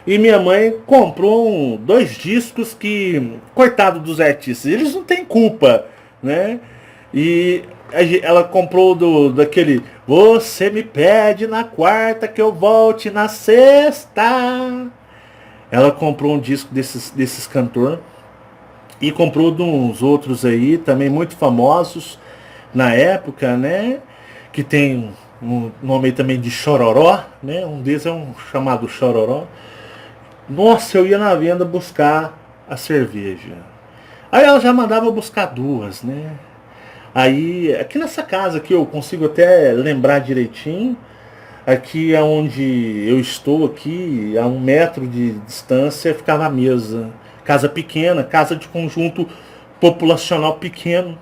[SPEAKER 1] E minha mãe comprou 2 discos que, coitado dos artistas, eles não têm culpa, né? E ela comprou daquele Você me pede na quarta que eu volte na sexta. Ela comprou um disco desses cantores. E comprou de uns outros aí, também muito famosos na época, né? Que tem um nome aí também de Chororó, né? Um deles é um chamado Chororó. Nossa, eu ia na venda buscar a cerveja. Aí ela já mandava buscar 2, né? Aí, aqui nessa casa aqui, eu consigo até lembrar direitinho. Aqui é onde eu estou aqui, a 1 metro de distância, ficava a mesa. Casa pequena, casa de conjunto populacional pequeno.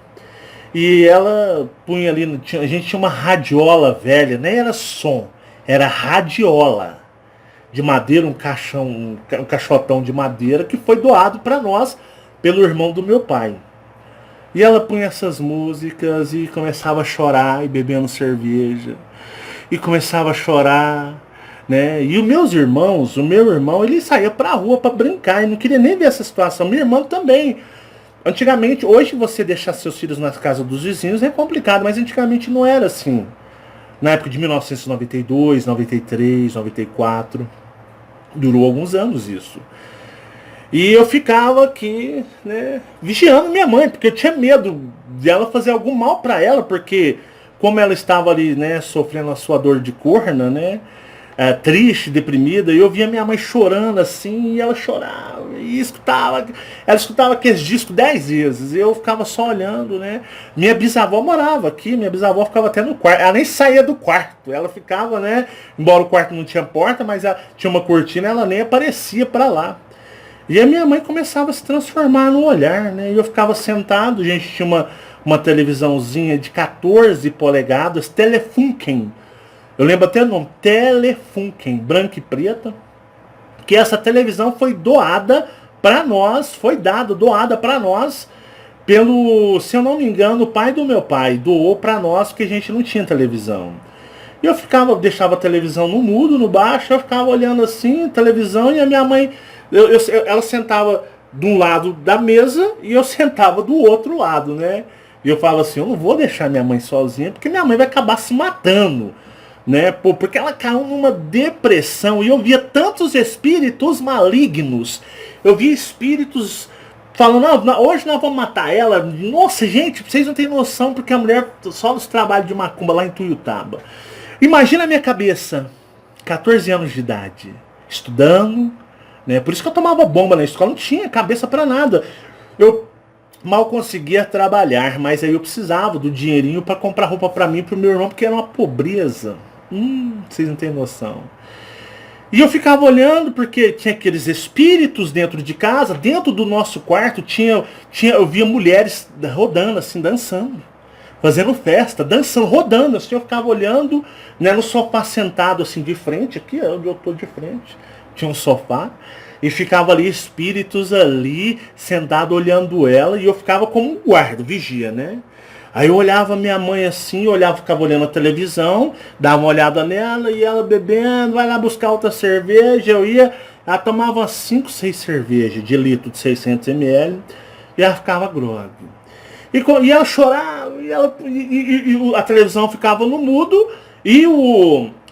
[SPEAKER 1] E ela punha ali, a gente tinha uma radiola velha, nem era som, era radiola de madeira, um caixotão de madeira que foi doado para nós pelo irmão do meu pai. E ela punha essas músicas e começava a chorar e bebendo cerveja. E começava a chorar, né? E o meu irmão, ele saía pra rua pra brincar e não queria nem ver essa situação. Minha irmã também. Antigamente, hoje você deixar seus filhos na casa dos vizinhos é complicado, mas antigamente não era assim. Na época de 1992, 93, 94, durou alguns anos isso. E eu ficava aqui, né, vigiando minha mãe, porque eu tinha medo dela fazer algum mal pra ela, porque como ela estava ali, né, sofrendo a sua dor de corna, né, triste, deprimida, e eu via minha mãe chorando assim, e ela chorava, e ela escutava aqueles discos 10 vezes, e eu ficava só olhando, né. Minha bisavó morava aqui, minha bisavó ficava até no quarto, ela nem saía do quarto, ela ficava, né, embora o quarto não tinha porta, mas tinha uma cortina, ela nem aparecia para lá. E a minha mãe começava a se transformar no olhar, né, e eu ficava sentado, a gente tinha uma televisãozinha de 14 polegadas, Telefunken. Eu lembro até o nome, Telefunken, branca e preta. Que essa televisão foi doada para nós, doada para nós, pelo, se eu não me engano, o pai do meu pai doou para nós, porque a gente não tinha televisão. E eu deixava a televisão no mudo, no baixo, eu ficava olhando assim, televisão, e a minha mãe, ela sentava de um lado da mesa e eu sentava do outro lado, né? E eu falo assim, eu não vou deixar minha mãe sozinha, porque minha mãe vai acabar se matando, né? Porque ela caiu numa depressão, e eu via tantos espíritos malignos, eu via espíritos falando, não, hoje nós vamos matar ela. Nossa, gente, vocês não têm noção, porque a mulher só nos trabalhos de macumba lá em Ituiutaba. Imagina a minha cabeça, 14 anos de idade, estudando, né? Por isso que eu tomava bomba na escola, não tinha cabeça para nada. Eu mal conseguia trabalhar, mas aí eu precisava do dinheirinho para comprar roupa para mim e pro meu irmão, porque era uma pobreza. Vocês não têm noção. E eu ficava olhando, porque tinha aqueles espíritos dentro de casa, dentro do nosso quarto eu via mulheres rodando assim, dançando, fazendo festa, dançando, rodando, assim, eu ficava olhando, né, no sofá sentado assim de frente, aqui é onde eu tô de frente, tinha um sofá, e ficava ali espíritos ali, sentado olhando ela, e eu ficava como um guarda, vigia, né? Aí eu olhava minha mãe assim, ficava olhando a televisão, dava uma olhada nela, e ela bebendo, vai lá buscar outra cerveja, ela tomava umas 5, 6 cervejas de litro de 600 ml, e ela ficava grogue. E ela chorava, e a televisão ficava no mudo, e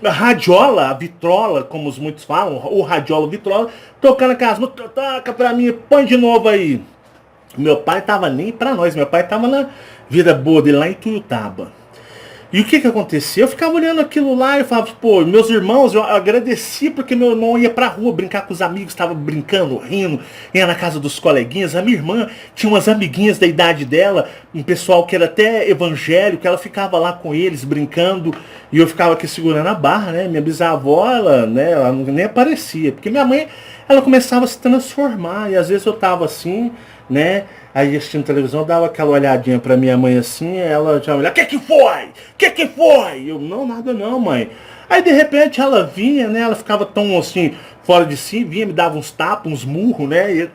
[SPEAKER 1] a radiola, a vitrola, como os muitos falam, o radiola, vitrola, tocando aquelas músicas, toca pra mim, põe de novo aí. Meu pai tava nem pra nós, meu pai tava na vida boa dele lá em Tuiutaba. E o que aconteceu? Eu ficava olhando aquilo lá e falava, pô, meus irmãos, eu agradeci porque meu irmão ia pra rua brincar com os amigos, estava brincando, rindo, ia na casa dos coleguinhas. A minha irmã tinha umas amiguinhas da idade dela, um pessoal que era até evangélico, ela ficava lá com eles brincando e eu ficava aqui segurando a barra, né? Minha bisavó, ela nem aparecia, porque minha mãe, ela começava a se transformar e às vezes eu tava assim, né? Aí assistindo televisão, eu dava aquela olhadinha pra minha mãe assim, ela já olhava, que foi? Que foi? Eu, não, nada não, mãe. Aí de repente ela vinha, né? Ela ficava tão assim, fora de si, vinha, me dava uns tapas, uns murros, né? E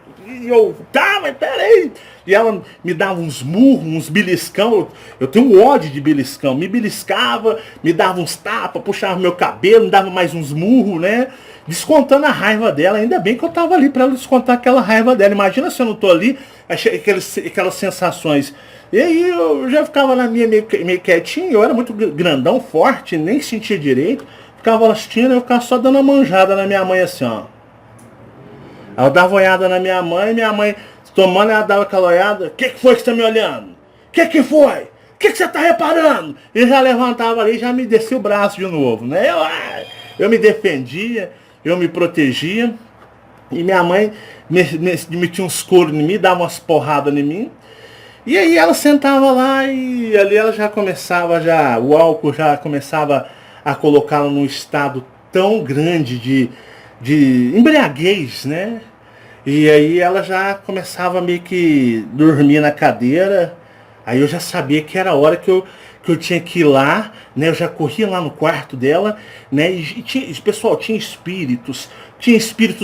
[SPEAKER 1] eu, tá, mas peraí. E ela me dava uns murros, uns beliscão. Eu tenho ódio de beliscão. Me beliscava, me dava uns tapas, puxava meu cabelo, me dava mais uns murros, né? Descontando a raiva dela. Ainda bem que eu tava ali pra ela descontar aquela raiva dela. Imagina se eu não tô ali, aquelas sensações. E aí eu já ficava na minha meio quietinho. Eu era muito grandão, forte, nem sentia direito. Ficava assistindo, eu ficava só dando uma manjada na minha mãe assim, ó. Ela dava olhada na minha mãe tomando, ela dava aquela olhada. O que foi que você tá me olhando? Que foi? O que você tá reparando? E já levantava ali e já me descia o braço de novo, né? Eu me defendia, eu me protegia. E minha mãe metia uns coros em mim, dava umas porradas em mim. E aí ela sentava lá e ali ela já começava, o álcool já começava a colocá-la num estado tão grande de embriaguez, né? E aí ela já começava meio que dormir na cadeira. Aí eu já sabia que era a hora que eu tinha que ir lá, né? Eu já corria lá no quarto dela, né? Pessoal, tinha espíritos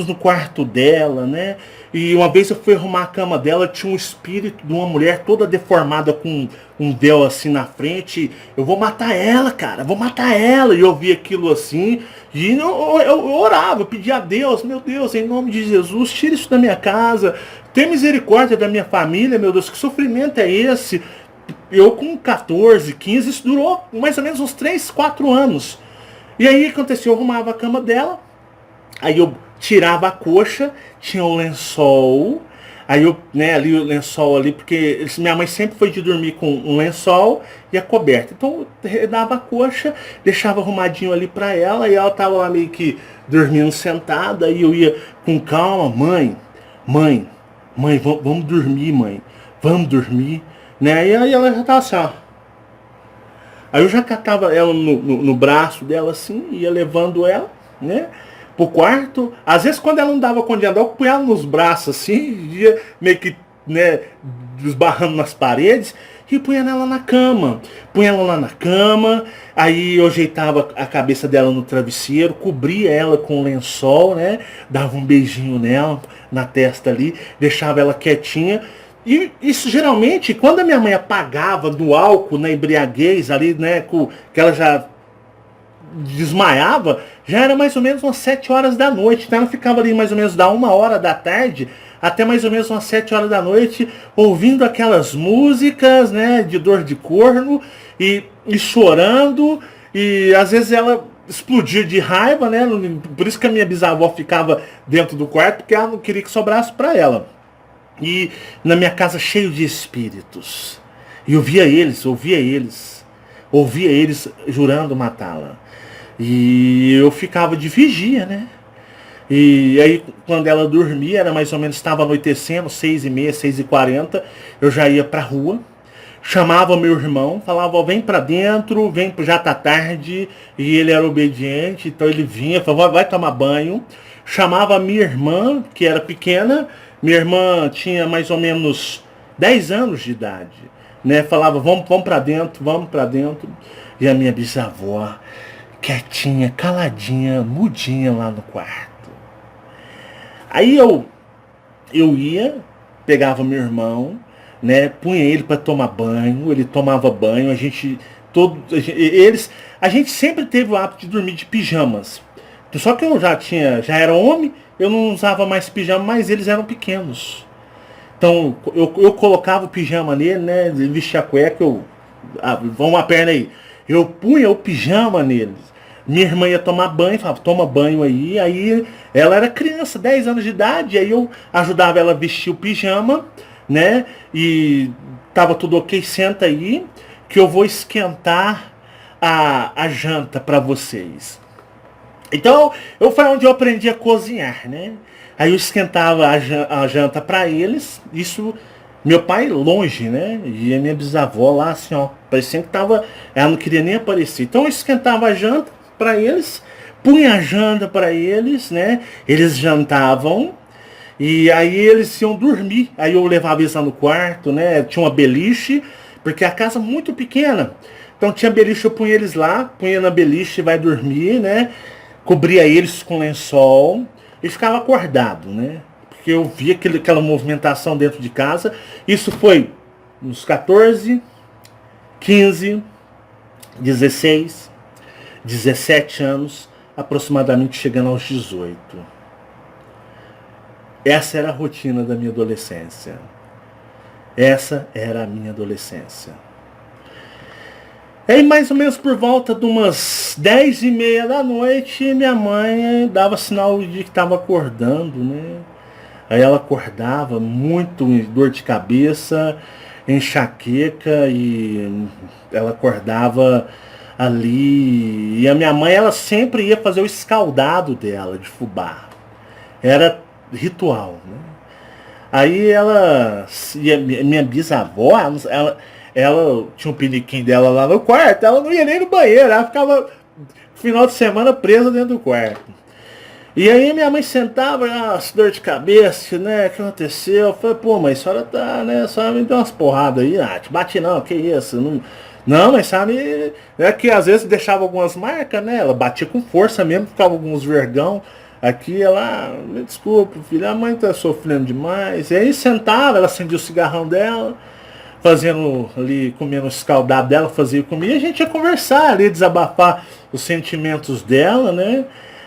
[SPEAKER 1] no quarto dela, né? E uma vez eu fui arrumar a cama dela, tinha um espírito de uma mulher toda deformada com um véu assim na frente. Eu vou matar ela, cara, vou matar ela. E eu vi aquilo assim, e eu orava, eu pedia a Deus, meu Deus, em nome de Jesus, tira isso da minha casa, tem misericórdia da minha família, meu Deus, que sofrimento é esse? Eu com 14, 15, isso durou mais ou menos uns 3, 4 anos. E aí aconteceu, eu arrumava a cama dela, aí eu tirava a coxa, tinha o lençol, aí eu, né, ali o lençol ali, porque minha mãe sempre foi de dormir com um lençol e a coberta. Então eu dava a coxa, deixava arrumadinho ali pra ela, e ela tava lá meio que dormindo sentada, aí eu ia com calma, mãe, vamos dormir, mãe, vamos dormir, né? E aí ela já tava assim, ó. Aí eu já catava ela no braço dela assim, ia levando ela, né, pro quarto. Às vezes quando ela não dava conta de andar, eu punha ela nos braços assim, ia meio que, né, esbarrando nas paredes, e punha ela na cama. Punha ela lá na cama, aí eu ajeitava a cabeça dela no travesseiro, cobria ela com o lençol, né, dava um beijinho nela, na testa ali, deixava ela quietinha. E isso geralmente, quando a minha mãe apagava do álcool, na embriaguez ali, né, que ela já desmaiava, já era mais ou menos umas 7 horas da noite. Então ela ficava ali mais ou menos da 1 hora da tarde até mais ou menos umas 7 horas da noite, ouvindo aquelas músicas, né, de dor de corno e chorando. E às vezes ela explodia de raiva, né? Por isso que a minha bisavó ficava dentro do quarto, porque ela não queria que sobrasse para ela. E na minha casa cheio de espíritos. E eu ouvia eles jurando matá-la. E eu ficava de vigia, né? E aí quando ela dormia, era mais ou menos, estava anoitecendo, 6h30, 6h40, eu já ia pra rua, chamava meu irmão, falava, ó, vem pra dentro, já tá tarde, e ele era obediente, então ele vinha, falava, vai tomar banho, chamava a minha irmã, que era pequena, minha irmã tinha mais ou menos 10 anos de idade, né? Falava, vamos pra dentro, e a minha bisavó, quietinha, caladinha, mudinha lá no quarto. Aí eu ia, pegava meu irmão, né, punha ele para tomar banho, ele tomava banho, a gente sempre teve o hábito de dormir de pijamas. Só que eu já era homem, eu não usava mais pijama, mas eles eram pequenos. Então, eu colocava o pijama nele, né? Ele vestia a cueca, vamos uma perna aí. Eu punha o pijama nele. Minha irmã ia tomar banho, falava, toma banho aí. Aí ela era criança, 10 anos de idade. Aí eu ajudava ela a vestir o pijama, né? E tava tudo ok, senta aí, que eu vou esquentar a janta para vocês. Então, foi onde eu aprendi a cozinhar, né? Aí eu esquentava a janta para eles. Isso, meu pai longe, né? E a minha bisavó lá, assim, ó, parecia que tava, ela não queria nem aparecer. Então eu esquentava a janta para eles, punha a janta para eles, né? Eles jantavam e aí eles iam dormir. Aí eu levava eles lá no quarto, né? Tinha uma beliche, porque a casa é muito pequena. Então tinha beliche, eu punha eles lá, punha na beliche e vai dormir, né? Cobria eles com lençol e ficava acordado, né? Porque eu via aquela movimentação dentro de casa. Isso foi nos 14, 15, 16, 17 anos, aproximadamente chegando aos 18. Essa era a rotina da minha adolescência. Essa era a minha adolescência. Aí mais ou menos por volta de umas 10h30 da noite, minha mãe dava sinal de que estava acordando, né? Aí ela acordava muito dor de cabeça, enxaqueca, e ela acordava ali. E a minha mãe, ela sempre ia fazer o escaldado dela de fubá. Era ritual, né? Aí ela, e a minha bisavó, ela tinha um piniquinho dela lá no quarto, ela não ia nem no banheiro, ela ficava final de semana presa dentro do quarto. E aí minha mãe sentava, dor de cabeça, né, o que aconteceu? Eu falei, pô, mas a senhora tá, né, a senhora me deu umas porradas aí, te bate não, que isso, não, mas sabe, é que às vezes deixava algumas marcas, né, ela batia com força mesmo, ficava alguns vergão. Aqui ela, me desculpa, filha, a mãe tá sofrendo demais. E aí sentava, ela acendia o cigarrão dela, fazendo ali, comendo o escaldado dela, fazia comida, e a gente ia conversar ali, desabafar os sentimentos dela, né?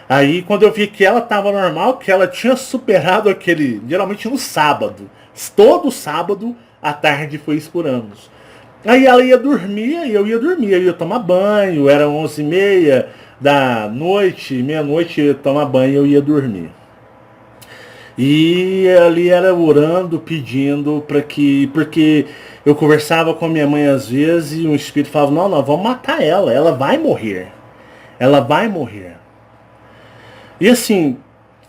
[SPEAKER 1] Aí quando eu vi que ela tava normal, que ela tinha superado aquele, geralmente no sábado, todo sábado à tarde foi isso por anos. Aí ela ia dormir, e eu ia dormir, eu ia tomar banho, era 11h30 da noite, meia-noite, eu ia tomar banho e eu ia dormir. E ali era orando, pedindo para que, porque eu conversava com a minha mãe às vezes e o espírito falava, não, vamos matar ela vai morrer. Ela vai morrer. E assim,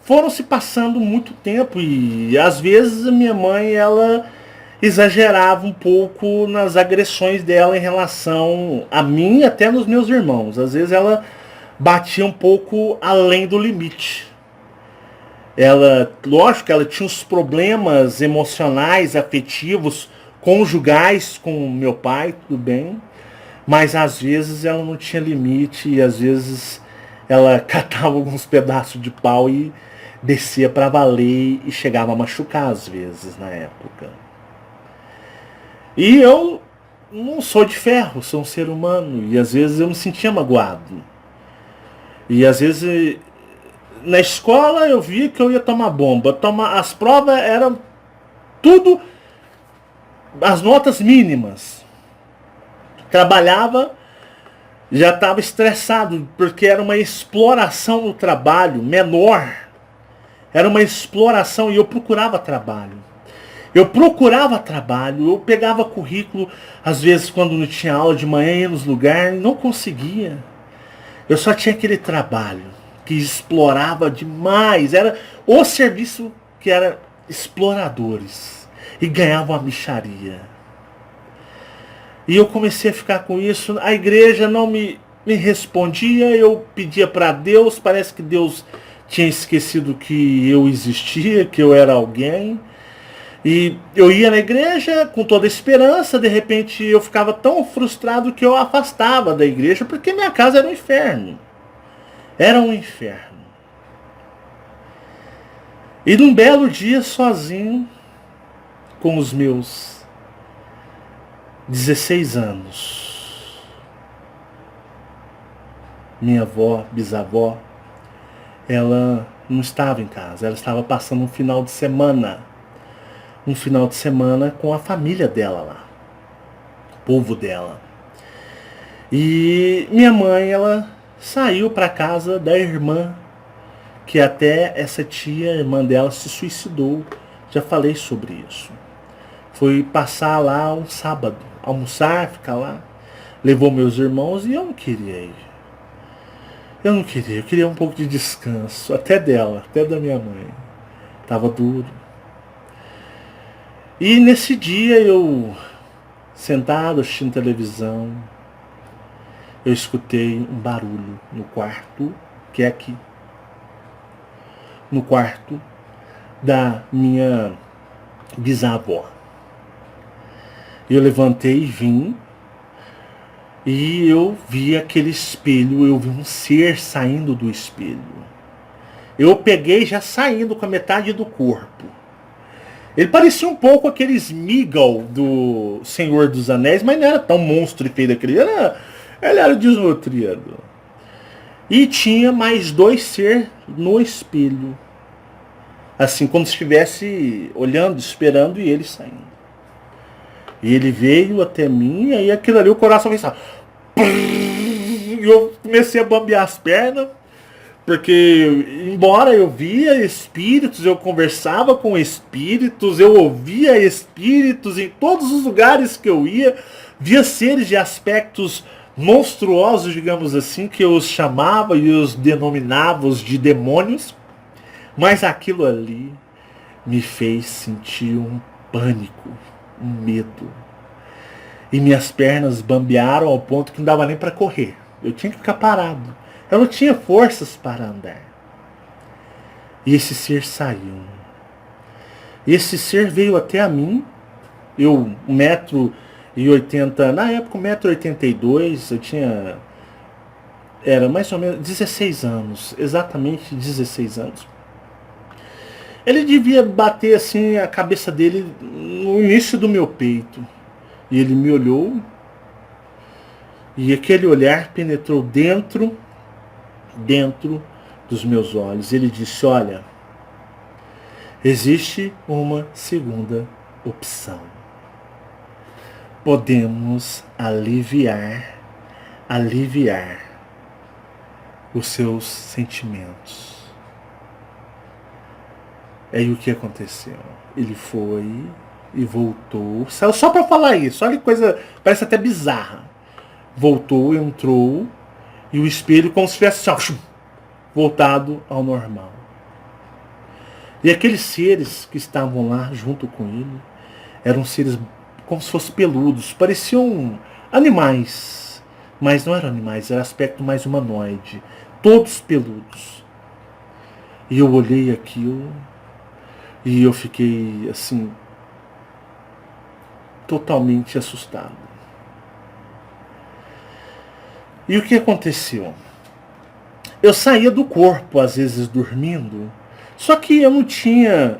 [SPEAKER 1] foram se passando muito tempo e às vezes a minha mãe, ela exagerava um pouco nas agressões dela em relação a mim e até nos meus irmãos. Às vezes ela batia um pouco além do limite. Ela, lógico, ela tinha os problemas emocionais, afetivos, conjugais com meu pai, tudo bem, mas às vezes ela não tinha limite e às vezes ela catava alguns pedaços de pau e descia para valer e chegava a machucar às vezes na época. E eu não sou de ferro, sou um ser humano e às vezes eu me sentia magoado. E às vezes na escola eu via que eu ia tomar bomba. As provas eram tudo as notas mínimas. Trabalhava, já estava estressado, porque era uma exploração no trabalho menor. Era uma exploração e eu procurava trabalho. Eu pegava currículo, às vezes quando não tinha aula de manhã, ia nos lugares, não conseguia. Eu só tinha aquele trabalho que explorava demais. Era o serviço que era exploradores. E ganhava uma mixaria. E eu comecei a ficar com isso. A igreja não me respondia. Eu pedia para Deus. Parece que Deus tinha esquecido que eu existia, que eu era alguém. E eu ia na igreja com toda a esperança, de repente eu ficava tão frustrado que eu afastava da igreja, porque minha casa era um inferno. Era um inferno. E num belo dia, sozinho, com os meus 16 anos, minha avó, bisavó, ela não estava em casa, ela estava passando um final de semana um final de semana com a família dela lá, o povo dela. E minha mãe, ela saiu para casa da irmã, que até essa tia, irmã dela, se suicidou. Já falei sobre isso. Foi passar lá um sábado, almoçar, ficar lá. Levou meus irmãos e eu não queria ir. Eu queria um pouco de descanso, até dela, até da minha mãe. Tava duro. E nesse dia eu, sentado assistindo televisão, eu escutei um barulho no quarto, que é aqui. No quarto da minha bisavó. Eu levantei e vim. E eu vi aquele espelho, eu vi um ser saindo do espelho. Eu peguei já saindo com a metade do corpo. Ele parecia um pouco aquele Sméagol do Senhor dos Anéis, mas não era tão monstro e feio daquele. Ele era desnutrido. E tinha mais 2 seres no espelho. Assim, como se estivesse olhando, esperando, e ele saindo. E ele veio até mim, e aí aquilo ali, o coração fez assim. E eu comecei a bambear as pernas, porque embora eu via espíritos, eu conversava com espíritos, eu ouvia espíritos em todos os lugares que eu ia, via seres de aspectos monstruosos, digamos assim, que eu os chamava e os denominava de demônios, mas aquilo ali me fez sentir um pânico, um medo. E minhas pernas bambearam ao ponto que não dava nem para correr. Eu tinha que ficar parado. Eu não tinha forças para andar. E esse ser saiu. E esse ser veio até a mim. Eu, 1,80 m, na época 1,82 m, eu tinha... Era mais ou menos 16 anos. Exatamente 16 anos. Ele devia bater assim a cabeça dele no início do meu peito. E ele me olhou. E aquele olhar penetrou dentro dos meus olhos. Ele disse: olha, existe uma segunda opção. Podemos aliviar os seus sentimentos. Aí o que aconteceu? Ele foi e voltou. Saiu só para falar isso. Olha que coisa, parece até bizarra. Voltou, entrou, e o espelho como se tivesse assim, voltado ao normal. E aqueles seres que estavam lá junto com ele eram seres como se fossem peludos, pareciam animais, mas não eram animais, era aspecto mais humanoide, todos peludos. E eu olhei aquilo e eu fiquei assim totalmente assustado. E o que aconteceu? Eu saía do corpo, às vezes dormindo, só que eu não tinha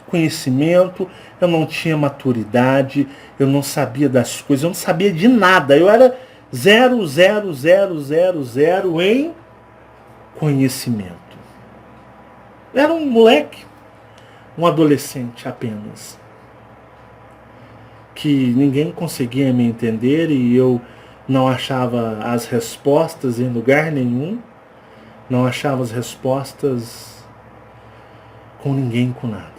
[SPEAKER 1] conhecimento, eu não tinha maturidade, eu não sabia das coisas, eu não sabia de nada. Eu era 0,0000 em conhecimento. Era um moleque, um adolescente apenas, que ninguém conseguia me entender e eu não achava as respostas em lugar nenhum, não achava as respostas com ninguém, com nada.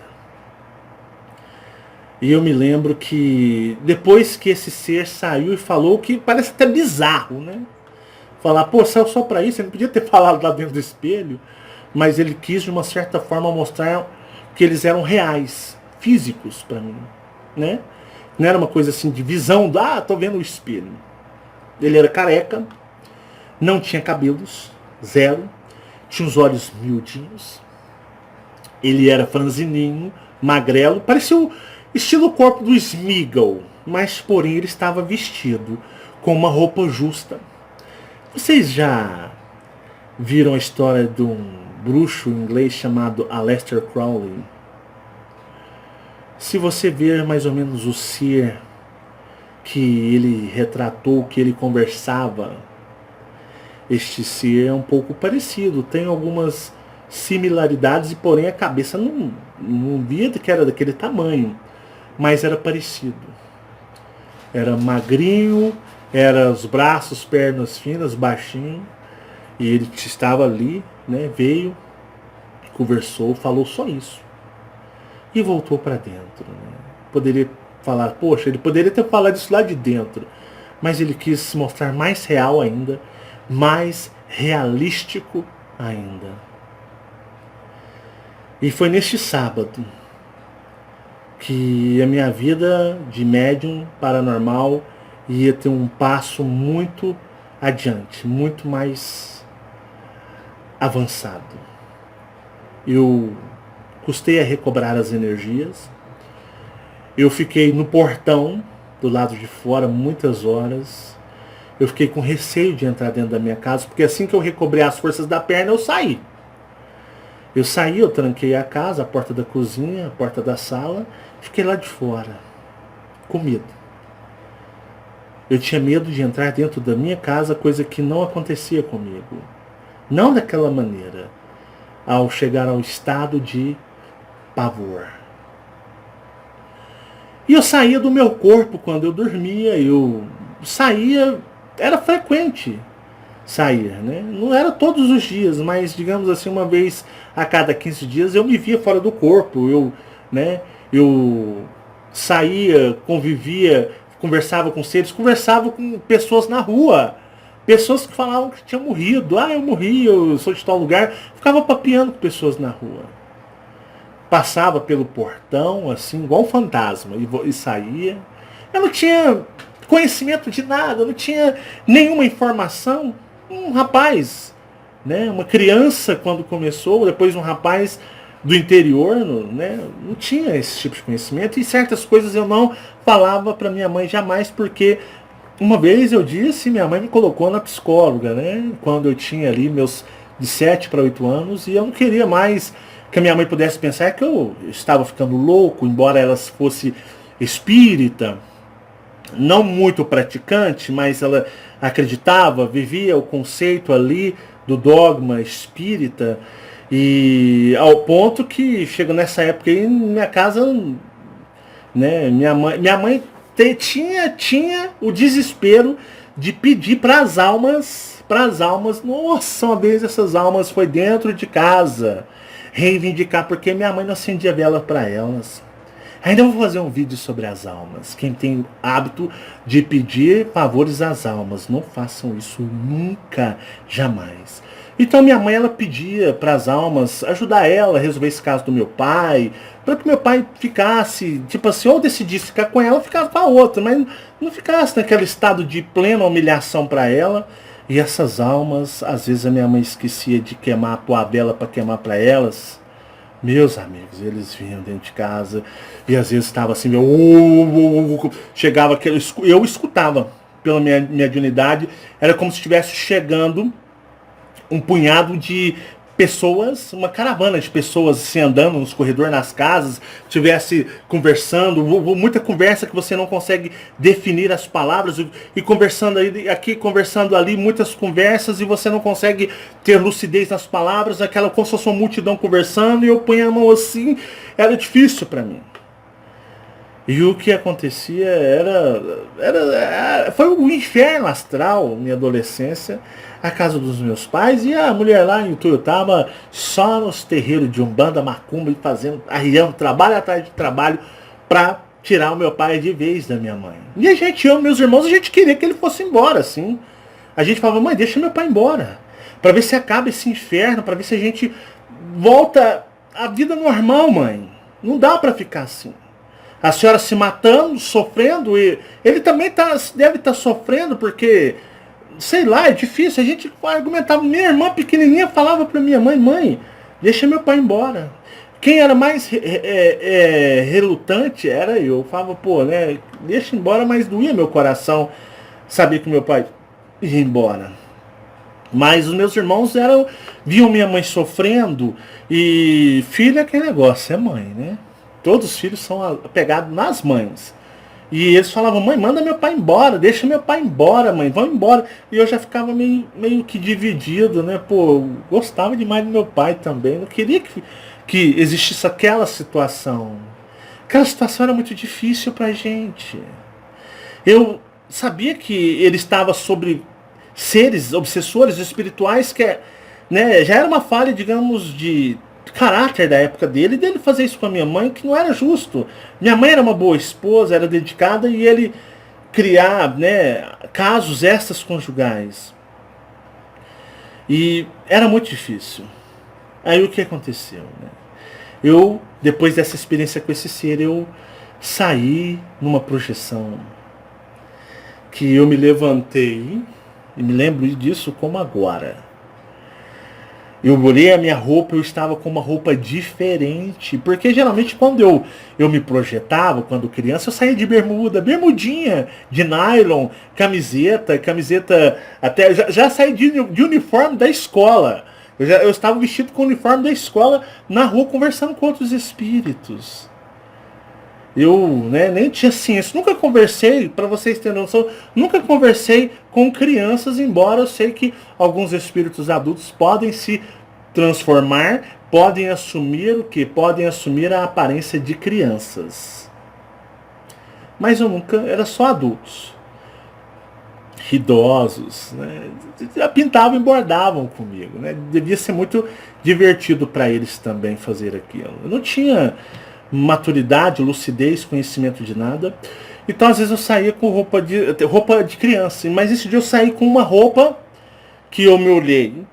[SPEAKER 1] E eu me lembro que depois que esse ser saiu e falou, que parece até bizarro, né? Falar, pô, saiu só pra isso, ele não podia ter falado lá dentro do espelho, mas ele quis de uma certa forma mostrar que eles eram reais, físicos pra mim, né? Não era uma coisa assim de visão, tô vendo o espelho. Ele era careca, não tinha cabelos, 0, tinha os olhos miudinhos, ele era franzininho, magrelo, parecia o estilo corpo do Sméagol, mas porém ele estava vestido com uma roupa justa. Vocês já viram a história de um bruxo inglês chamado Aleister Crowley? Se você ver mais ou menos o ser que ele retratou, que ele conversava, este ser é um pouco parecido, tem algumas similaridades, e porém a cabeça não via que era daquele tamanho. mas era parecido. Era magrinho, era os braços, pernas finas, baixinho. E ele estava ali, né? Veio, conversou, falou só isso. E voltou para dentro. Né? Poderia falar, poxa, ele poderia ter falado isso lá de dentro. Mas ele quis se mostrar mais real ainda, mais realístico ainda. E foi neste sábado que a minha vida de médium paranormal ia ter um passo muito adiante, muito mais avançado. Eu custei a recobrar as energias. Eu fiquei no portão, do lado de fora, muitas horas. Eu fiquei com receio de entrar dentro da minha casa, porque assim que eu recobrei as forças da perna, eu saí. Eu tranquei a casa, a porta da cozinha, a porta da sala, fiquei lá de fora, com medo. Eu tinha medo de entrar dentro da minha casa, coisa que não acontecia comigo. Não daquela maneira, ao chegar ao estado de pavor. E eu saía do meu corpo quando eu dormia, eu saía, era frequente sair, né? Não era todos os dias, mas digamos assim, uma vez a cada 15 dias eu me via fora do corpo, eu saía, convivia, conversava com seres, conversava com pessoas na rua, pessoas que falavam que tinham morrido, eu morri, eu sou de tal lugar, ficava papeando com pessoas na rua. Passava pelo portão, assim, igual um fantasma, e saía. Eu não tinha conhecimento de nada, eu não tinha nenhuma informação. Um rapaz, né, uma criança quando começou, depois um rapaz do interior, né, não tinha esse tipo de conhecimento. E certas coisas eu não falava para minha mãe jamais, porque uma vez eu disse, minha mãe me colocou na psicóloga, né, quando eu tinha ali meus de 7 para 8 anos, e eu não queria mais que a minha mãe pudesse pensar que eu estava ficando louco, embora ela fosse espírita, não muito praticante, mas ela acreditava, vivia o conceito ali do dogma espírita, e ao ponto que chegou nessa época aí, minha casa, né, minha mãe tinha o desespero de pedir para as almas, nossa, uma vez essas almas foi dentro de casa reivindicar, porque minha mãe não acendia vela para elas. Ainda vou fazer um vídeo sobre as almas. Quem tem o hábito de pedir favores às almas, não façam isso nunca, jamais. Então minha mãe, ela pedia para as almas ajudar ela a resolver esse caso do meu pai, para que meu pai ficasse, tipo assim, ou decidisse ficar com ela, ficava com a outra, mas não ficasse naquele estado de plena humilhação para ela. E essas almas, às vezes a minha mãe esquecia de pôr a vela para queimar para elas. Meus amigos, eles vinham dentro de casa e às vezes estava assim, chegava aquele, eu escutava pela minha mediunidade, era como se estivesse chegando um punhado de pessoas, uma caravana de pessoas assim, andando nos corredores, nas casas, estivesse conversando, muita conversa que você não consegue definir as palavras, e conversando aqui, conversando ali, muitas conversas, e você não consegue ter lucidez nas palavras, aquela como se fosse uma multidão conversando, e eu ponho a mão assim, era difícil para mim. E o que acontecia foi um inferno astral, minha adolescência, a casa dos meus pais, e a mulher lá em Utuiutaba, só nos terreiros de Umbanda, Macumba, e arriando trabalho atrás de trabalho, para tirar o meu pai de vez da minha mãe. E a gente, eu e meus irmãos, a gente queria que ele fosse embora, assim. A gente falava, mãe, deixa meu pai embora, para ver se acaba esse inferno, para ver se a gente volta à vida normal, mãe. Não dá para ficar assim. A senhora se matando, sofrendo, e ele também deve estar sofrendo, porque, sei lá, é difícil. A gente argumentava, minha irmã pequenininha falava para minha mãe, mãe, deixa meu pai embora. Quem era mais relutante era eu. Eu falava, pô, né, deixa embora, mas doía meu coração saber que meu pai ia embora. Mas os meus irmãos viam minha mãe sofrendo, e filho é aquele negócio, é mãe, né? Todos os filhos são apegados nas mães. E eles falavam, mãe, manda meu pai embora, deixa meu pai embora, mãe, vão embora. E eu já ficava meio que dividido, né? Pô, eu gostava demais do meu pai também. Não queria que existisse aquela situação aquela situação era muito difícil pra gente. Eu sabia que ele estava sobre seres obsessores espirituais que, né, já era uma falha, digamos, de caráter da época dele, dele fazer isso com a minha mãe, que não era justo. Minha mãe era uma boa esposa, era dedicada, e ele criar, né, casos extraconjugais. E era muito difícil. Aí o que aconteceu, né? Eu, depois dessa experiência com esse ser, eu saí numa projeção que eu me levantei, e me lembro disso como agora. Eu olhei a minha roupa, eu estava com uma roupa diferente. Porque geralmente quando eu me projetava, quando criança, eu saía de bermuda, bermudinha, de nylon, camiseta até. Já saí de uniforme da escola. Eu estava vestido com o uniforme da escola na rua conversando com outros espíritos. Eu, né, nem tinha ciência, nunca conversei, para vocês terem noção, nunca conversei com crianças, embora eu sei que alguns espíritos adultos podem se transformar, podem assumir o que? Podem assumir a aparência de crianças. Mas eu nunca, era só adultos, idosos, né, pintavam e bordavam comigo, né, devia ser muito divertido para eles também fazer aquilo. Eu não tinha maturidade, lucidez, conhecimento de nada. Então às vezes eu saía com roupa de criança. Mas esse dia eu saí com uma roupa que eu me olhei.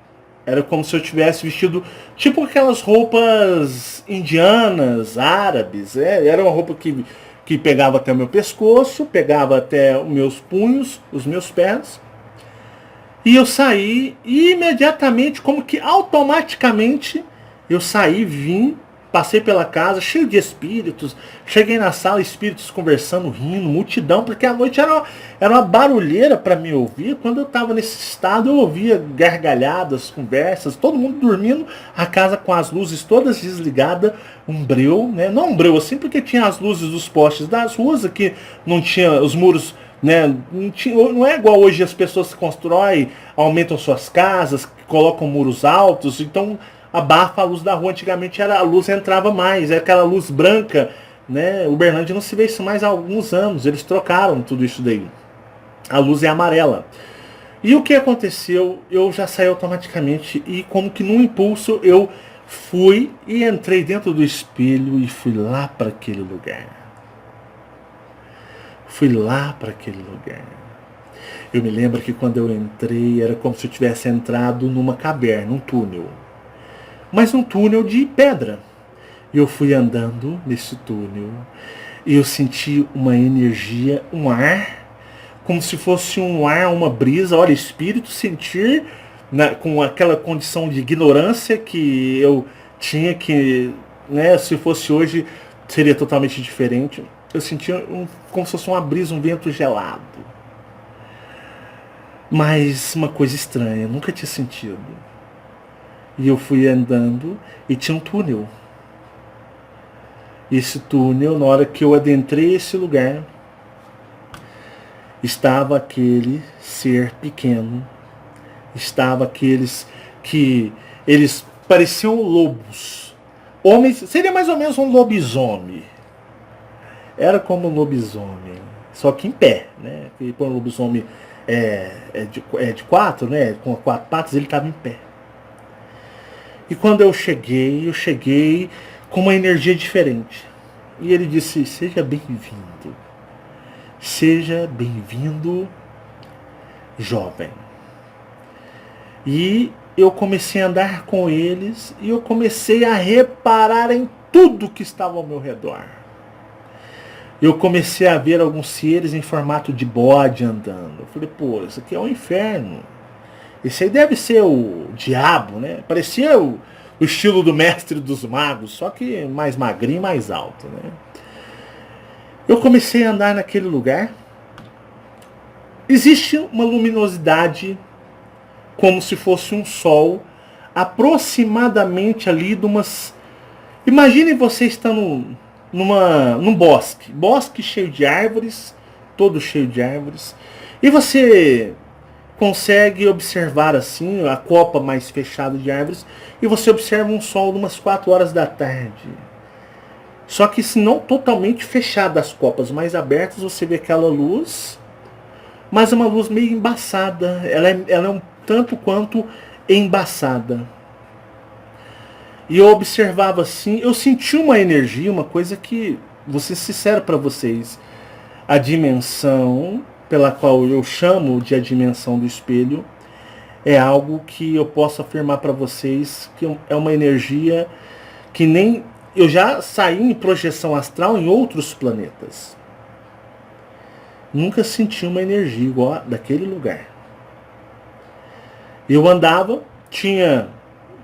[SPEAKER 1] Era como se eu tivesse vestido tipo aquelas roupas indianas, árabes. Era uma roupa que pegava até o meu pescoço, pegava até os meus punhos, os meus pés. E eu saí e imediatamente, como que automaticamente, eu saí, vim, passei pela casa, cheio de espíritos. Cheguei na sala, espíritos conversando, rindo, multidão, porque a noite era uma barulheira para me ouvir. Quando eu estava nesse estado, eu ouvia gargalhadas, conversas, todo mundo dormindo, a casa com as luzes todas desligadas, um breu, né? Não um breu assim, porque tinha as luzes dos postes das ruas, aqui não tinha os muros, né? Não é igual hoje, as pessoas constroem, aumentam suas casas, colocam muros altos, então abafa a luz da rua. Antigamente a luz entrava mais, era aquela luz branca, né? Uberlândia não se vê isso mais há alguns anos, eles trocaram tudo isso daí. A luz é amarela. E o que aconteceu? Eu já saí automaticamente e como que num impulso eu fui e entrei dentro do espelho e fui lá para aquele lugar. Fui lá para aquele lugar. Eu me lembro que quando eu entrei era como se eu tivesse entrado numa caverna, um túnel. Mas um túnel de pedra. Eu fui andando nesse túnel e eu senti uma energia, um ar, como se fosse um ar, uma brisa. Olha, espírito sentir, com aquela condição de ignorância que eu tinha, que, né, se fosse hoje seria totalmente diferente. Eu sentia como se fosse uma brisa, um vento gelado. Mas uma coisa estranha, eu nunca tinha sentido. E eu fui andando e tinha um túnel. Esse túnel, na hora que eu adentrei esse lugar, estava aquele ser pequeno. Estava aqueles que eles pareciam lobos. Homens, seria mais ou menos um lobisomem. Era como um lobisomem, só que em pé, né? E quando o lobisomem é de quatro, né? Com 4 patas, ele estava em pé. E quando eu cheguei com uma energia diferente. E ele disse: seja bem-vindo. Seja bem-vindo, jovem. E eu comecei a andar com eles e eu comecei a reparar em tudo que estava ao meu redor. Eu comecei a ver alguns seres em formato de bode andando. Eu falei: pô, isso aqui é um inferno. Esse aí deve ser o diabo, né? Parecia o estilo do mestre dos magos, só que mais magrinho e mais alto, né? Eu comecei a andar naquele lugar. Existe uma luminosidade como se fosse um sol, aproximadamente ali de umas... Imaginem você estando num bosque cheio de árvores, todo cheio de árvores, e você consegue observar assim a copa mais fechada de árvores, e você observa um sol de umas 4 horas da tarde. Só que se não totalmente fechada, as copas mais abertas, você vê aquela luz, mas é uma luz meio embaçada. Ela é um tanto quanto embaçada. E eu observava assim, eu senti uma energia, uma coisa que, vou ser sincero para vocês, a dimensão pela qual eu chamo de a dimensão do espelho é algo que eu posso afirmar para vocês que é uma energia que nem eu já saí em projeção astral em outros planetas. Nunca senti uma energia igual a daquele lugar. Eu andava, tinha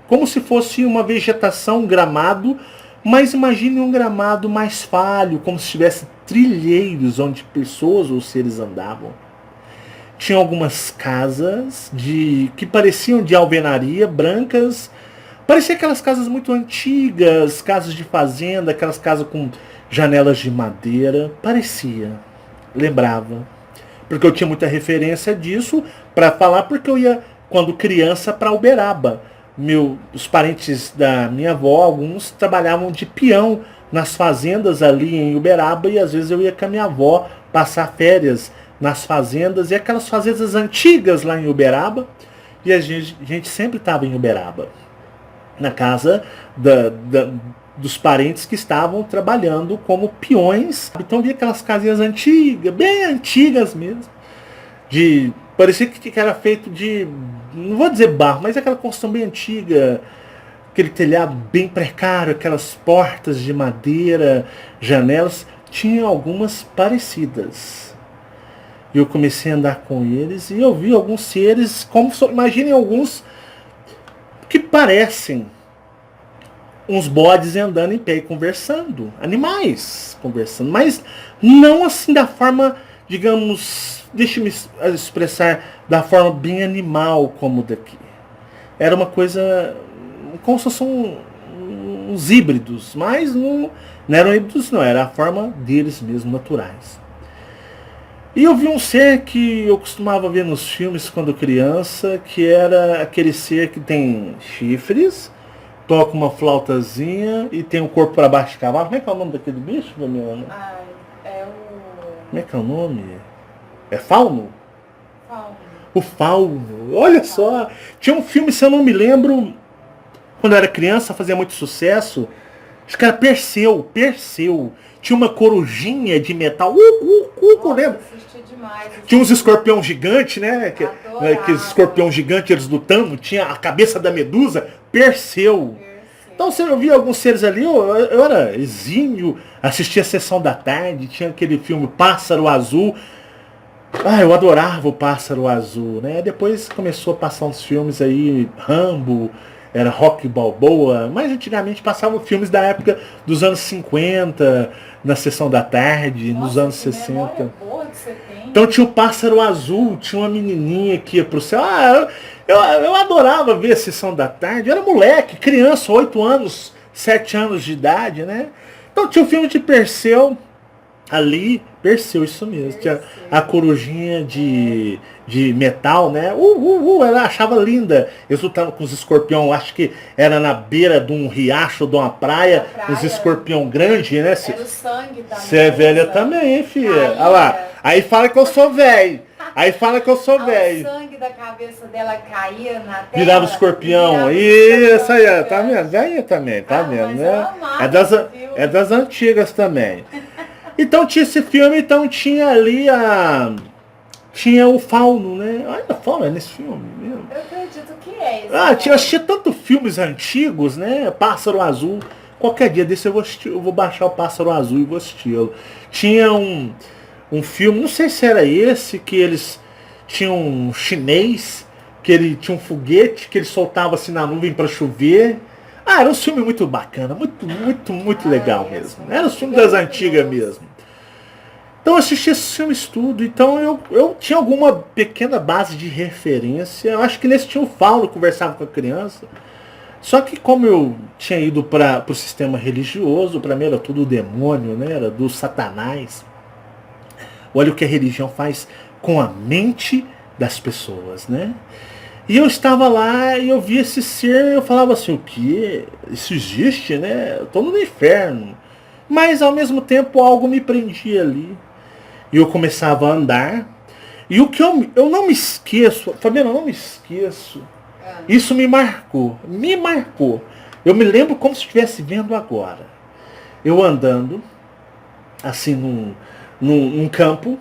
[SPEAKER 1] como se fosse uma vegetação, um gramado, mas imagine um gramado mais falho, como se tivesse trilheiros onde pessoas ou seres andavam. Tinha algumas casas que pareciam de alvenaria, brancas. Parecia aquelas casas muito antigas, casas de fazenda, aquelas casas com janelas de madeira. Parecia, lembrava. Porque eu tinha muita referência disso para falar, porque eu ia, quando criança, para Uberaba. Os parentes da minha avó, alguns trabalhavam de peão nas fazendas ali em Uberaba, e às vezes eu ia com a minha avó passar férias nas fazendas, e aquelas fazendas antigas lá em Uberaba, e a gente sempre estava em Uberaba, na casa dos parentes que estavam trabalhando como peões. Então via aquelas casinhas antigas, bem antigas mesmo, parecia que era feito de, não vou dizer barro, mas aquela construção bem antiga, aquele telhado bem precário, aquelas portas de madeira, janelas, tinha algumas parecidas. E eu comecei a andar com eles e eu vi alguns seres, imaginem alguns que parecem uns bodes andando em pé e conversando, animais conversando, mas não assim da forma, digamos, deixe-me expressar, da forma bem animal como daqui. Era uma coisa como se fossem uns híbridos, mas não eram híbridos, não, era a forma deles mesmo, naturais. E eu vi um ser que eu costumava ver nos filmes quando criança, que era aquele ser que tem chifres, toca uma flautazinha e tem o corpo para baixo de cavalo. Como é que é o nome daquele bicho, Damiana? Como é que é o nome? É fauno?
[SPEAKER 2] Fauno.
[SPEAKER 1] O fauno. Olha só. Tinha um filme, se eu não me lembro, quando eu era criança, fazia muito sucesso. Acho que era Perseu. Tinha uma corujinha de metal. Lembra?
[SPEAKER 2] Demais,
[SPEAKER 1] tinha uns escorpião gigante, né? Aqueles escorpião gigante, eles lutando. Tinha a cabeça da Medusa. Perseu. Então você não via alguns seres ali, eu era exímio, assistia a Sessão da Tarde, tinha aquele filme Pássaro Azul. Eu adorava o Pássaro Azul, né? Depois começou a passar uns filmes aí, Rambo, era Rocky Balboa, mas antigamente passavam filmes da época dos anos 50, na Sessão da Tarde, nos anos 60.
[SPEAKER 2] Boa que você tem.
[SPEAKER 1] Então tinha o Pássaro Azul, tinha uma menininha que ia pro céu. Eu adorava ver a Sessão da Tarde. Eu era moleque, criança, 8 anos, 7 anos de idade, né? Então tinha o filme de Perseu ali. Perseu, isso mesmo. Tinha a corujinha de metal, né? Ela achava linda. Eles lutavam com os escorpião, acho que era na beira de um riacho, de uma praia. Os escorpião grande, né?
[SPEAKER 2] Era o sangue também.
[SPEAKER 1] Você é velha também, hein, filha? Olha lá. Aí fala que eu sou velho.
[SPEAKER 2] O sangue da cabeça dela caía na terra.
[SPEAKER 1] Virava escorpião. Isso aí, tá vendo? Velha também, tá vendo, né? É das antigas também. Então tinha esse filme, então tinha ali tinha o fauno, né? Olha, fauno é nesse filme mesmo.
[SPEAKER 2] Eu acredito que é isso.
[SPEAKER 1] Eu assistia tanto filmes antigos, né? Pássaro Azul. Qualquer dia desse eu vou baixar o Pássaro Azul e vou assisti-lo. Tinha um filme, não sei se era esse, que eles tinham um chinês, que ele tinha um foguete, que ele soltava assim na nuvem para chover. Era um filme muito bacana, muito legal mesmo. Era um filme das antigas mesmo. Então eu assisti esses filmes tudo, então eu tinha alguma pequena base de referência. Eu acho que nesse tinha o fauno, conversava com a criança. Só que como eu tinha ido para o sistema religioso, para mim era tudo demônio, né? Era do Satanás. Olha o que a religião faz com a mente das pessoas, né? E eu estava lá e eu vi esse ser, eu falava assim, o que? Isso existe, né? Eu estou no inferno. Mas ao mesmo tempo algo me prendia ali. E eu começava a andar. E o que eu não me esqueço, Fabiana, eu não me esqueço. Isso me marcou. Me marcou. Eu me lembro como se estivesse vendo agora. Eu andando, assim, num campo.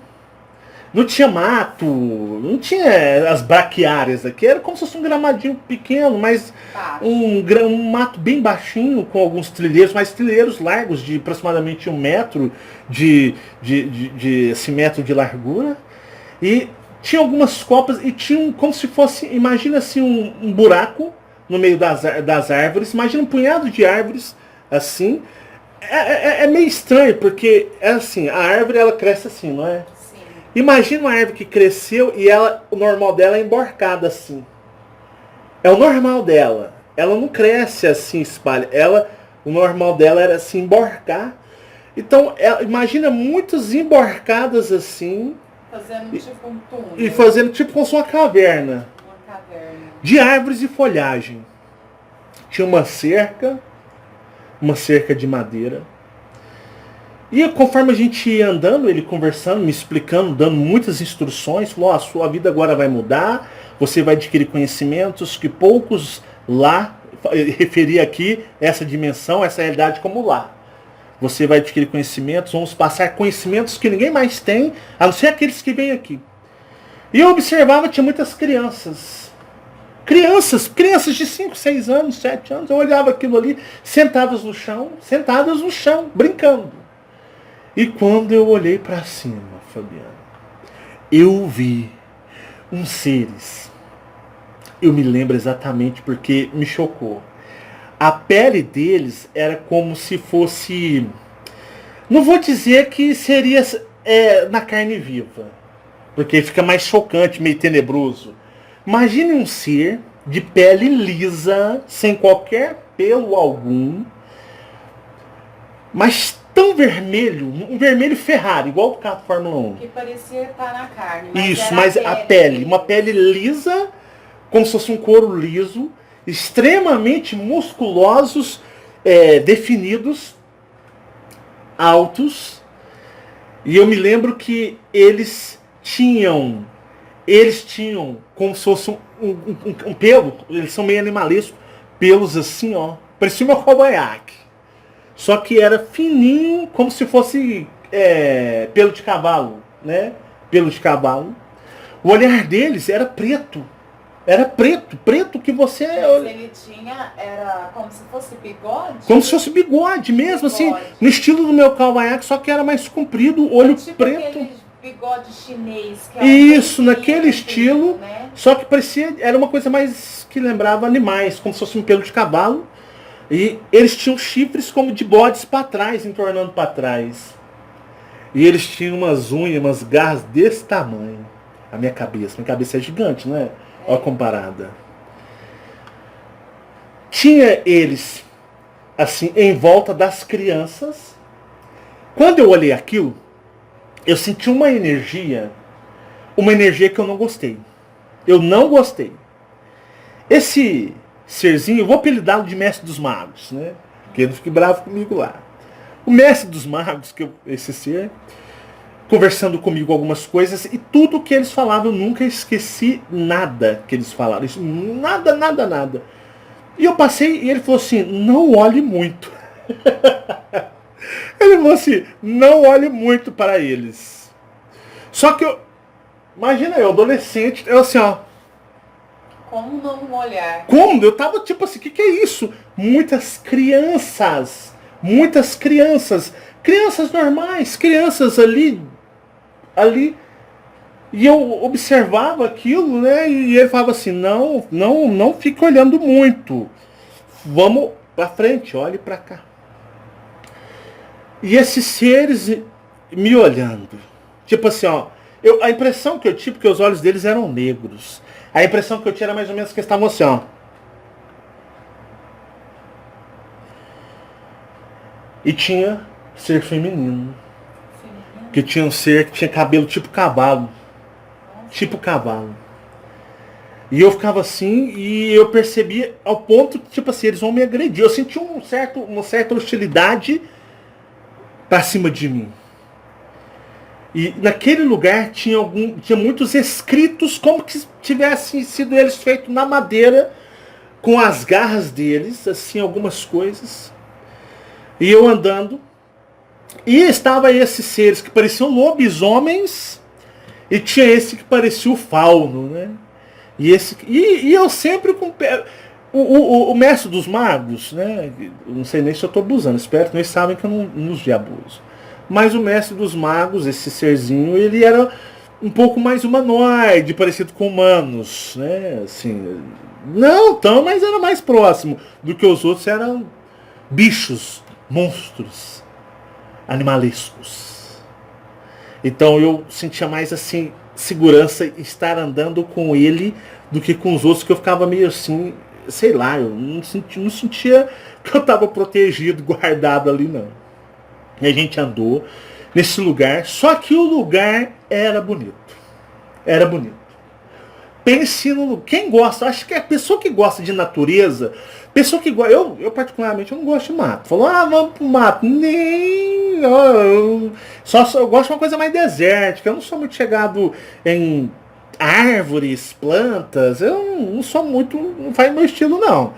[SPEAKER 1] Não tinha mato, não tinha as braquiárias aqui. Era como se fosse um gramadinho pequeno, mas um mato bem baixinho, com alguns trilheiros, mas trilheiros largos, de aproximadamente 1 metro de esse metro de largura. E tinha algumas copas e tinha como se fosse, imagina assim, um buraco no meio das árvores. Imagina um punhado de árvores assim. É meio estranho, porque é assim, a árvore ela cresce assim, não é? Sim. Imagina uma árvore que cresceu e o normal dela é emborcada assim. É o normal dela. Ela não cresce assim, espalha. O normal dela era assim, emborcar. Então, imagina muitas emborcadas assim.
[SPEAKER 2] Fazendo tipo um túnel.
[SPEAKER 1] E fazendo tipo como se fosse uma caverna.
[SPEAKER 2] Uma caverna.
[SPEAKER 1] De árvores e folhagem. Tinha uma cerca de madeira. E conforme a gente ia andando, ele conversando, me explicando, dando muitas instruções, falou, a sua vida agora vai mudar, você vai adquirir conhecimentos que poucos lá, referia aqui essa dimensão, essa realidade como lá. Você vai adquirir conhecimentos, vamos passar conhecimentos que ninguém mais tem, a não ser aqueles que vêm aqui. E eu observava, tinha muitas crianças. Crianças de 5, 6 anos, 7 anos, eu olhava aquilo ali, sentadas no chão, brincando. E quando eu olhei para cima, Fabiana, eu vi uns seres. Eu me lembro exatamente porque me chocou. A pele deles era como se fosse... Não vou dizer que seria na carne viva, porque fica mais chocante, meio tenebroso. Imagine um ser de pele lisa, sem qualquer pelo algum, mas tão vermelho, um vermelho Ferrari, igual do carro Fórmula 1.
[SPEAKER 2] Que parecia estar na carne.
[SPEAKER 1] Mas a pele, uma pele lisa, como se fosse um couro liso, extremamente musculosos, definidos, altos. E eu me lembro que eles tinham como se fosse um pelo, eles são meio animalescos, pelos assim, ó, parecia uma cavanhaque. Só que era fininho, como se fosse pelo de cavalo, né? Pelo de cavalo. O olhar deles era preto. Era preto que você...
[SPEAKER 2] Mas ele tinha, era como se fosse bigode?
[SPEAKER 1] Como se fosse bigode mesmo, assim, no estilo do meu cavanhaque, só que era mais comprido, olho
[SPEAKER 2] tipo
[SPEAKER 1] preto.
[SPEAKER 2] Bigode chinês. Que
[SPEAKER 1] Isso, naquele estilo,
[SPEAKER 2] né?
[SPEAKER 1] Só que parecia, era uma coisa mais que lembrava animais, como se fosse um pelo de cavalo. E eles tinham chifres como de bodes para trás, entornando para trás. E eles tinham umas unhas, umas garras desse tamanho. Minha cabeça é gigante, não é? Olha a comparada. Tinha eles, assim, em volta das crianças. Quando eu olhei aquilo, eu senti uma energia que eu não gostei. Eu não gostei. Esse serzinho, eu vou apelidá-lo de Mestre dos Magos, né? Porque ele não fique bravo comigo lá. O Mestre dos Magos, esse ser, conversando comigo algumas coisas, e tudo que eles falavam, eu nunca esqueci nada que eles falaram. Isso, nada. E eu passei, e ele falou assim, não olhe muito. Ele falou assim, não olhe muito para eles. Só que imagina eu, adolescente, eu assim, ó.
[SPEAKER 2] Como não olhar?
[SPEAKER 1] Como? Eu tava tipo assim, o que é isso? Muitas crianças. Crianças normais, crianças ali. E eu observava aquilo, né? E ele falava assim, não fique olhando muito. Vamos pra frente, olhe pra cá. E esses seres me olhando. Tipo assim, ó. A impressão que eu tive, porque os olhos deles eram negros. A impressão que eu tinha era mais ou menos que eles estavam assim, ó. E tinha ser feminino. Que tinha um ser que tinha cabelo tipo cavalo. Tipo cavalo. E eu ficava assim, e eu percebia ao ponto que, tipo assim, eles vão me agredir. Eu senti uma certa hostilidade para cima de mim. E naquele lugar tinha muitos escritos como que tivessem sido eles feitos na madeira, com as garras deles, assim, algumas coisas. E eu andando, e estava esses seres que pareciam lobisomens, e tinha esse que parecia o fauno, né? E eu sempre com o mestre dos magos, né? Não sei nem se eu estou abusando, espero que eles sabem que eu não os abuso. Mas o mestre dos magos, esse serzinho, ele era um pouco mais humanoide, parecido com humanos, né? Assim, não tão, mas era mais próximo do que os outros, eram bichos, monstros, animalescos. Então eu sentia mais assim segurança estar andando com ele do que com os outros, que eu ficava meio assim, sei lá, eu não sentia que eu estava protegido, guardado ali, não. E a gente andou nesse lugar, só que o lugar era bonito. Era bonito. Pense no... Quem gosta, acho que é a pessoa que gosta de natureza, pessoa que gosta... Eu particularmente, eu não gosto de mato. Falou, vamos pro mato. Nem... Eu gosto de uma coisa mais desértica. Eu não sou muito chegado em árvores, plantas. Eu não sou muito... Não faz meu estilo, não.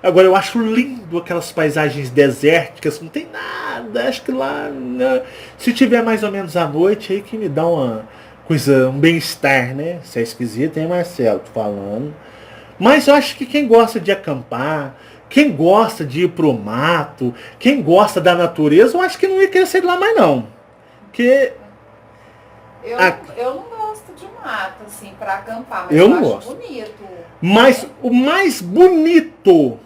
[SPEAKER 1] Agora, eu acho lindo aquelas paisagens desérticas, não tem nada, acho que lá, né, se tiver mais ou menos à noite, aí que me dá uma coisa, um bem-estar, né? Se é esquisito, hein, Marcelo, tô falando. Mas eu acho que quem gosta de acampar, quem gosta de ir pro mato, quem gosta da natureza, eu acho que não ia querer sair de lá mais não. Porque...
[SPEAKER 2] Eu não gosto de mato, assim, para acampar, mas
[SPEAKER 1] eu
[SPEAKER 2] acho
[SPEAKER 1] gosto.
[SPEAKER 2] Bonito.
[SPEAKER 1] Mas o mais bonito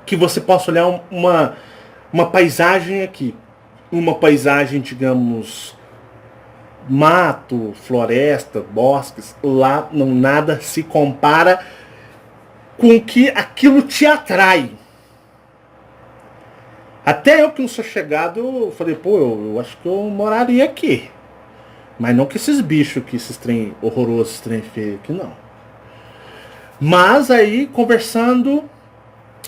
[SPEAKER 1] que você possa olhar uma paisagem aqui. Uma paisagem, digamos, mato, floresta, bosques. Lá não nada se compara com que aquilo te atrai. Até eu que não sou chegado, eu falei, pô, eu acho que eu moraria aqui. Mas não que esses bichos aqui, esses trem horrorosos, esses trem feios aqui, não. Mas aí, conversando,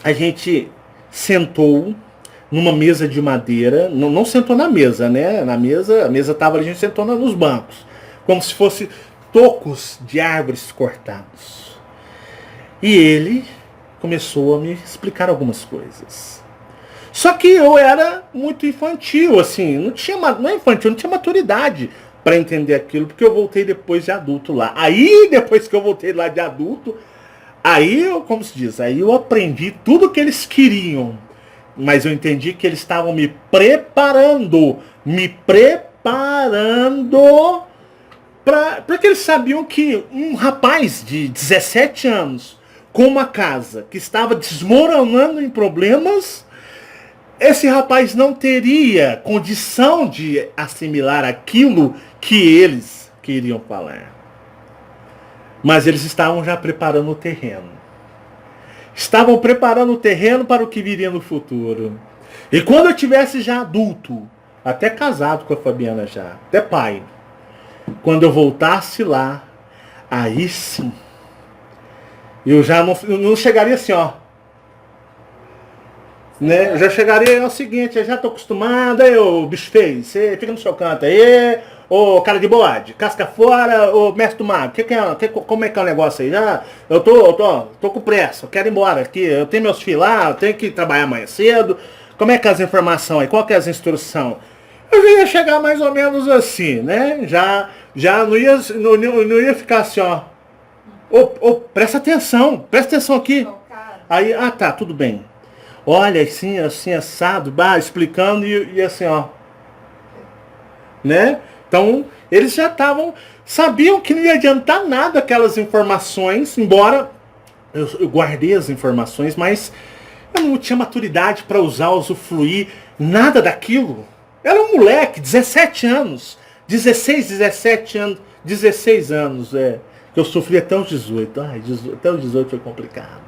[SPEAKER 1] a gente sentou numa mesa de madeira. Não sentou na mesa, né? A mesa tava ali, a gente sentou nos bancos. Como se fosse tocos de árvores cortados. E ele começou a me explicar algumas coisas. Só que eu era muito infantil, assim. Não é infantil, não tinha maturidade para entender aquilo, porque eu voltei depois de adulto lá. Aí, depois que eu voltei lá de adulto, aí eu, como se diz, aí eu aprendi tudo que eles queriam. Mas eu entendi que eles estavam me preparando porque eles sabiam que um rapaz de 17 anos, com uma casa que estava desmoronando em problemas, esse rapaz não teria condição de assimilar aquilo que eles queriam falar. Mas eles estavam já preparando o terreno. Estavam preparando o terreno para o que viria no futuro. E quando eu tivesse já adulto, até casado com a Fabiana já, até pai, quando eu voltasse lá, aí sim, eu já não chegaria assim, ó. Né? Eu já chegaria, é o seguinte, eu já tô acostumado, aí ô bicho feio, você fica no seu canto aí, ô cara de bode, casca fora, ô mestre do mago, como é que é o negócio aí? Já, eu tô com pressa, eu quero ir embora aqui, eu tenho meus filhos lá, eu tenho que trabalhar mais cedo, como é que é as informações aí, qual que é as instruções? Eu já ia chegar mais ou menos assim, né? Já não ia ficar assim, ó. Presta atenção aqui. Aí, tá, tudo bem. Olha, assim, assado, explicando e assim, ó. Né? Então, eles já sabiam que não ia adiantar nada aquelas informações, embora eu guardei as informações, mas eu não tinha maturidade para usufruir nada daquilo. Era um moleque, 17 anos, 17 anos, 16 anos, que eu sofri até os 18. Até os 18 foi complicado.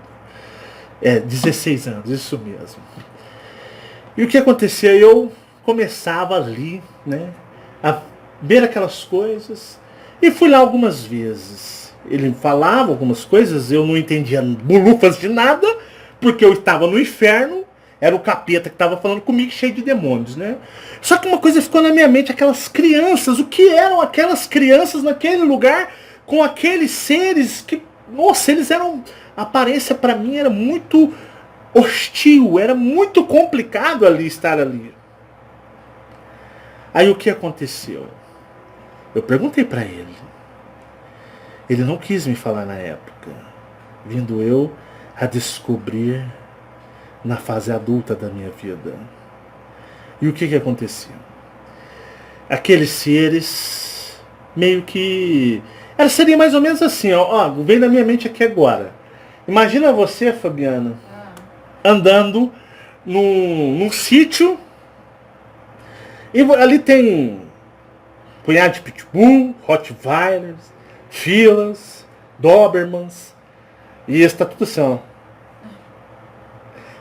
[SPEAKER 1] 16 anos, isso mesmo. E o que acontecia? Eu começava ali, né, a ver aquelas coisas, e fui lá algumas vezes. Ele falava algumas coisas, eu não entendia bulufas de nada, porque eu estava no inferno, era o capeta que estava falando comigo, cheio de demônios, né? Só que uma coisa ficou na minha mente, aquelas crianças, o que eram aquelas crianças naquele lugar, com aqueles seres que, nossa, eles eram, a aparência para mim era muito hostil, era muito complicado ali estar ali. Aí o que aconteceu? Eu perguntei para ele. Ele não quis me falar na época, vindo eu a descobrir na fase adulta da minha vida. E o que aconteceu? Aqueles seres, meio que... seria mais ou menos assim, ó, vem na minha mente aqui agora. Imagina você, Fabiana, andando num sítio, e ali tem um punhado de pitbull, rottweilers, filas, dobermans, e esse tá tudo assim, ó.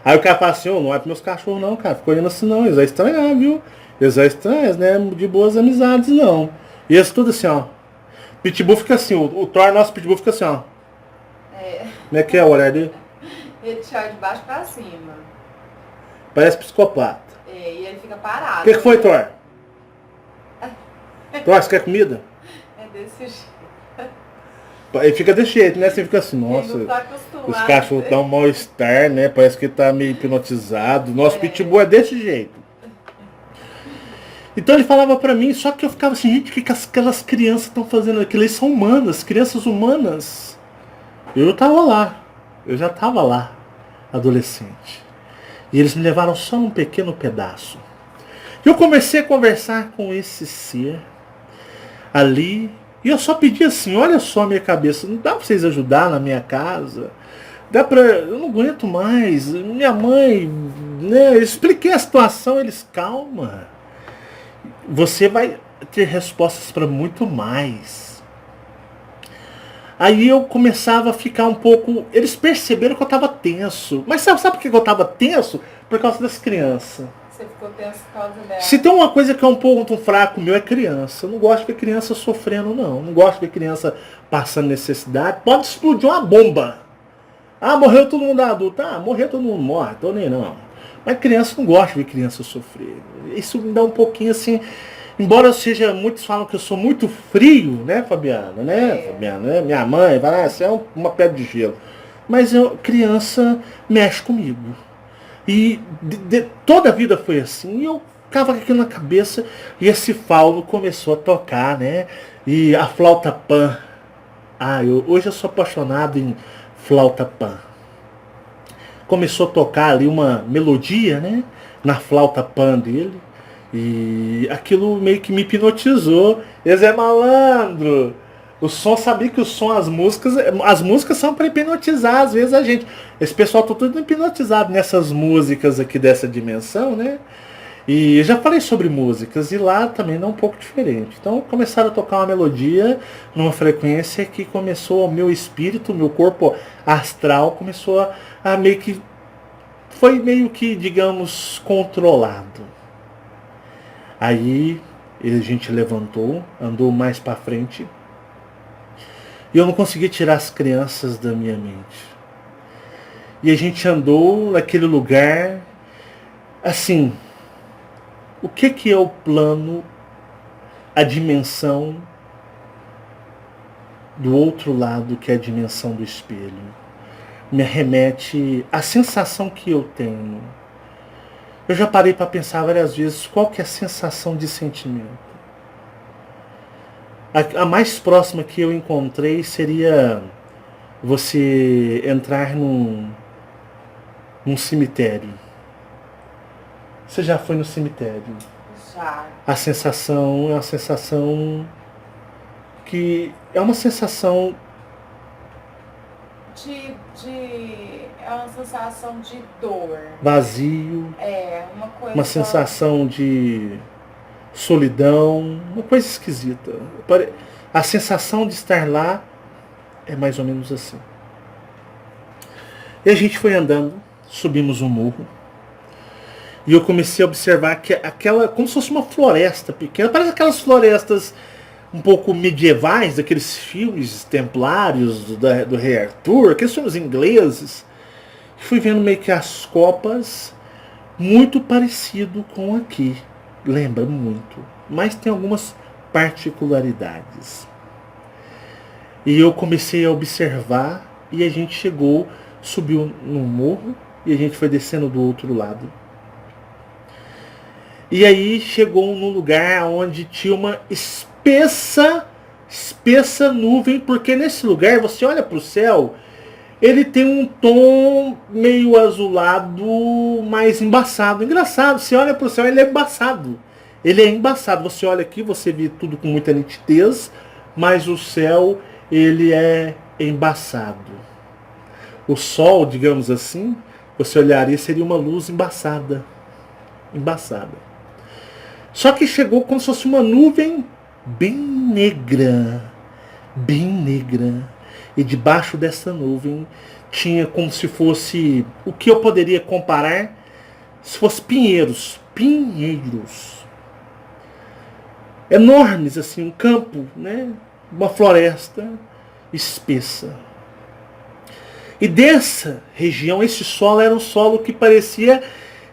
[SPEAKER 1] Aí o cara fala assim, não é pros meus cachorros não, cara, ficou olhando assim não, eles vão estranhar, viu? Eles vão estranhar, né? De boas amizades não. E esse tudo assim, ó. Pitbull fica assim, o Thor, nosso Pitbull fica assim, ó. Como é que é o olhar dele?
[SPEAKER 2] Ele te olha de baixo pra cima.
[SPEAKER 1] Parece psicopata.
[SPEAKER 2] E ele fica parado.
[SPEAKER 1] O que foi, Thor? Thor, você quer comida?
[SPEAKER 2] É desse jeito.
[SPEAKER 1] Ele fica desse jeito, né? Você fica assim, nossa, os cachorros estão mal-estar, né? Parece que tá meio hipnotizado. Nosso Pitbull é desse jeito. Então ele falava pra mim, só que eu ficava assim, gente, o que aquelas crianças estão fazendo aqui? Eles são humanas, crianças humanas. Eu já tava lá, adolescente. E eles me levaram só num pequeno pedaço. E eu comecei a conversar com esse ser ali. E eu só pedi assim, olha só a minha cabeça, não dá pra vocês ajudar na minha casa? Eu não aguento mais. Minha mãe, né? Eu expliquei a situação, eles, calma. Você vai ter respostas para muito mais. Aí eu começava a ficar um pouco... Eles perceberam que eu estava tenso. Mas sabe por que eu estava tenso? Por causa das crianças.
[SPEAKER 2] Você ficou tenso por causa dela.
[SPEAKER 1] Se tem uma coisa que é um ponto fraco meu, é criança. Eu não gosto de ver criança sofrendo, não. Não gosto de ver criança passando necessidade. Pode explodir uma bomba. Morreu todo mundo adulto. Morreu todo mundo, morre. Tô nem não. Mas criança, não gosta de ver criança sofrer. Isso me dá um pouquinho assim... Embora eu seja... Muitos falam que eu sou muito frio, né, Fabiana? Fabiana, minha mãe vai lá, você é uma pedra de gelo. Mas criança mexe comigo. E toda a vida foi assim. E eu ficava com aquilo na cabeça. E esse fauno começou a tocar, né? E a flauta pan. Hoje eu sou apaixonado em flauta pan. Começou a tocar ali uma melodia, né? Na flauta pan dele. E aquilo meio que me hipnotizou. Eles é malandro. O som, sabia que o som, as músicas são para hipnotizar às vezes a gente. Esse pessoal tá tudo hipnotizado nessas músicas aqui dessa dimensão, né? E eu já falei sobre músicas e lá também não é um pouco diferente. Então começaram a tocar uma melodia numa frequência que começou o meu espírito, meu corpo astral começou a meio que... Foi meio que, digamos, controlado. Aí a gente levantou, andou mais para frente. E eu não consegui tirar as crianças da minha mente. E a gente andou naquele lugar, assim, o que é o plano, a dimensão do outro lado, que é a dimensão do espelho? Me remete à sensação que eu tenho. Eu já parei para pensar várias vezes qual que é a sensação de sentimento. A mais próxima que eu encontrei seria você entrar num cemitério. Você já foi no cemitério?
[SPEAKER 2] Já.
[SPEAKER 1] A sensação é uma sensação que é uma sensação
[SPEAKER 2] é uma sensação de dor.
[SPEAKER 1] Vazio.
[SPEAKER 2] Uma coisa.
[SPEAKER 1] Uma sensação de solidão, uma coisa esquisita. A sensação de estar lá é mais ou menos assim. E a gente foi andando, subimos um morro. E eu comecei a observar que aquela, como se fosse uma floresta pequena, parece aquelas florestas um pouco medievais, daqueles filmes templários do Rei Arthur, aqueles filmes ingleses. Fui vendo meio que as copas muito parecido com aqui. Lembra muito. Mas tem algumas particularidades. E eu comecei a observar e a gente chegou, subiu no morro e a gente foi descendo do outro lado. E aí chegou num lugar onde tinha uma espessa nuvem, porque nesse lugar você olha para o céu, ele tem um tom meio azulado, mais embaçado. Engraçado, você olha para o céu, ele é embaçado. Ele é embaçado. Você olha aqui, você vê tudo com muita nitidez, mas o céu, ele é embaçado. O sol, digamos assim, você olharia, seria uma luz embaçada. Embaçada. Só que chegou como se fosse uma nuvem bem negra. Bem negra. E debaixo dessa nuvem tinha como se fosse, o que eu poderia comparar, se fosse pinheiros. Pinheiros. Enormes, assim, um campo, né? Uma floresta espessa. E dessa região, esse solo era um solo que parecia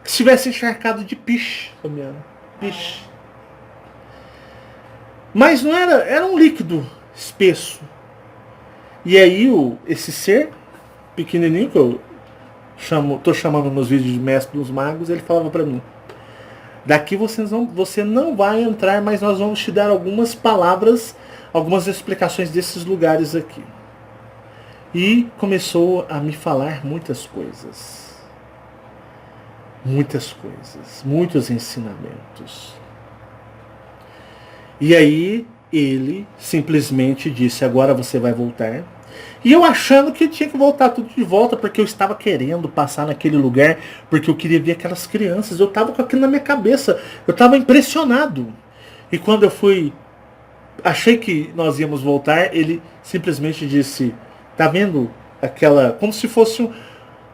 [SPEAKER 1] que estivesse encharcado de piche, piche. Mas não era, era um líquido espesso. E aí esse ser pequenininho, que eu tô chamando nos meus vídeos de mestre dos magos, ele falava para mim: daqui você não vai entrar, mas nós vamos te dar algumas palavras, algumas explicações desses lugares aqui. E começou a me falar muitas coisas. Muitas coisas. Muitos ensinamentos. E aí ele simplesmente disse: agora você vai voltar. E eu achando que tinha que voltar tudo de volta, porque eu estava querendo passar naquele lugar, porque eu queria ver aquelas crianças. Eu estava com aquilo na minha cabeça. Eu estava impressionado. E quando eu fui, achei que nós íamos voltar, ele simplesmente disse: tá vendo aquela, como se fosse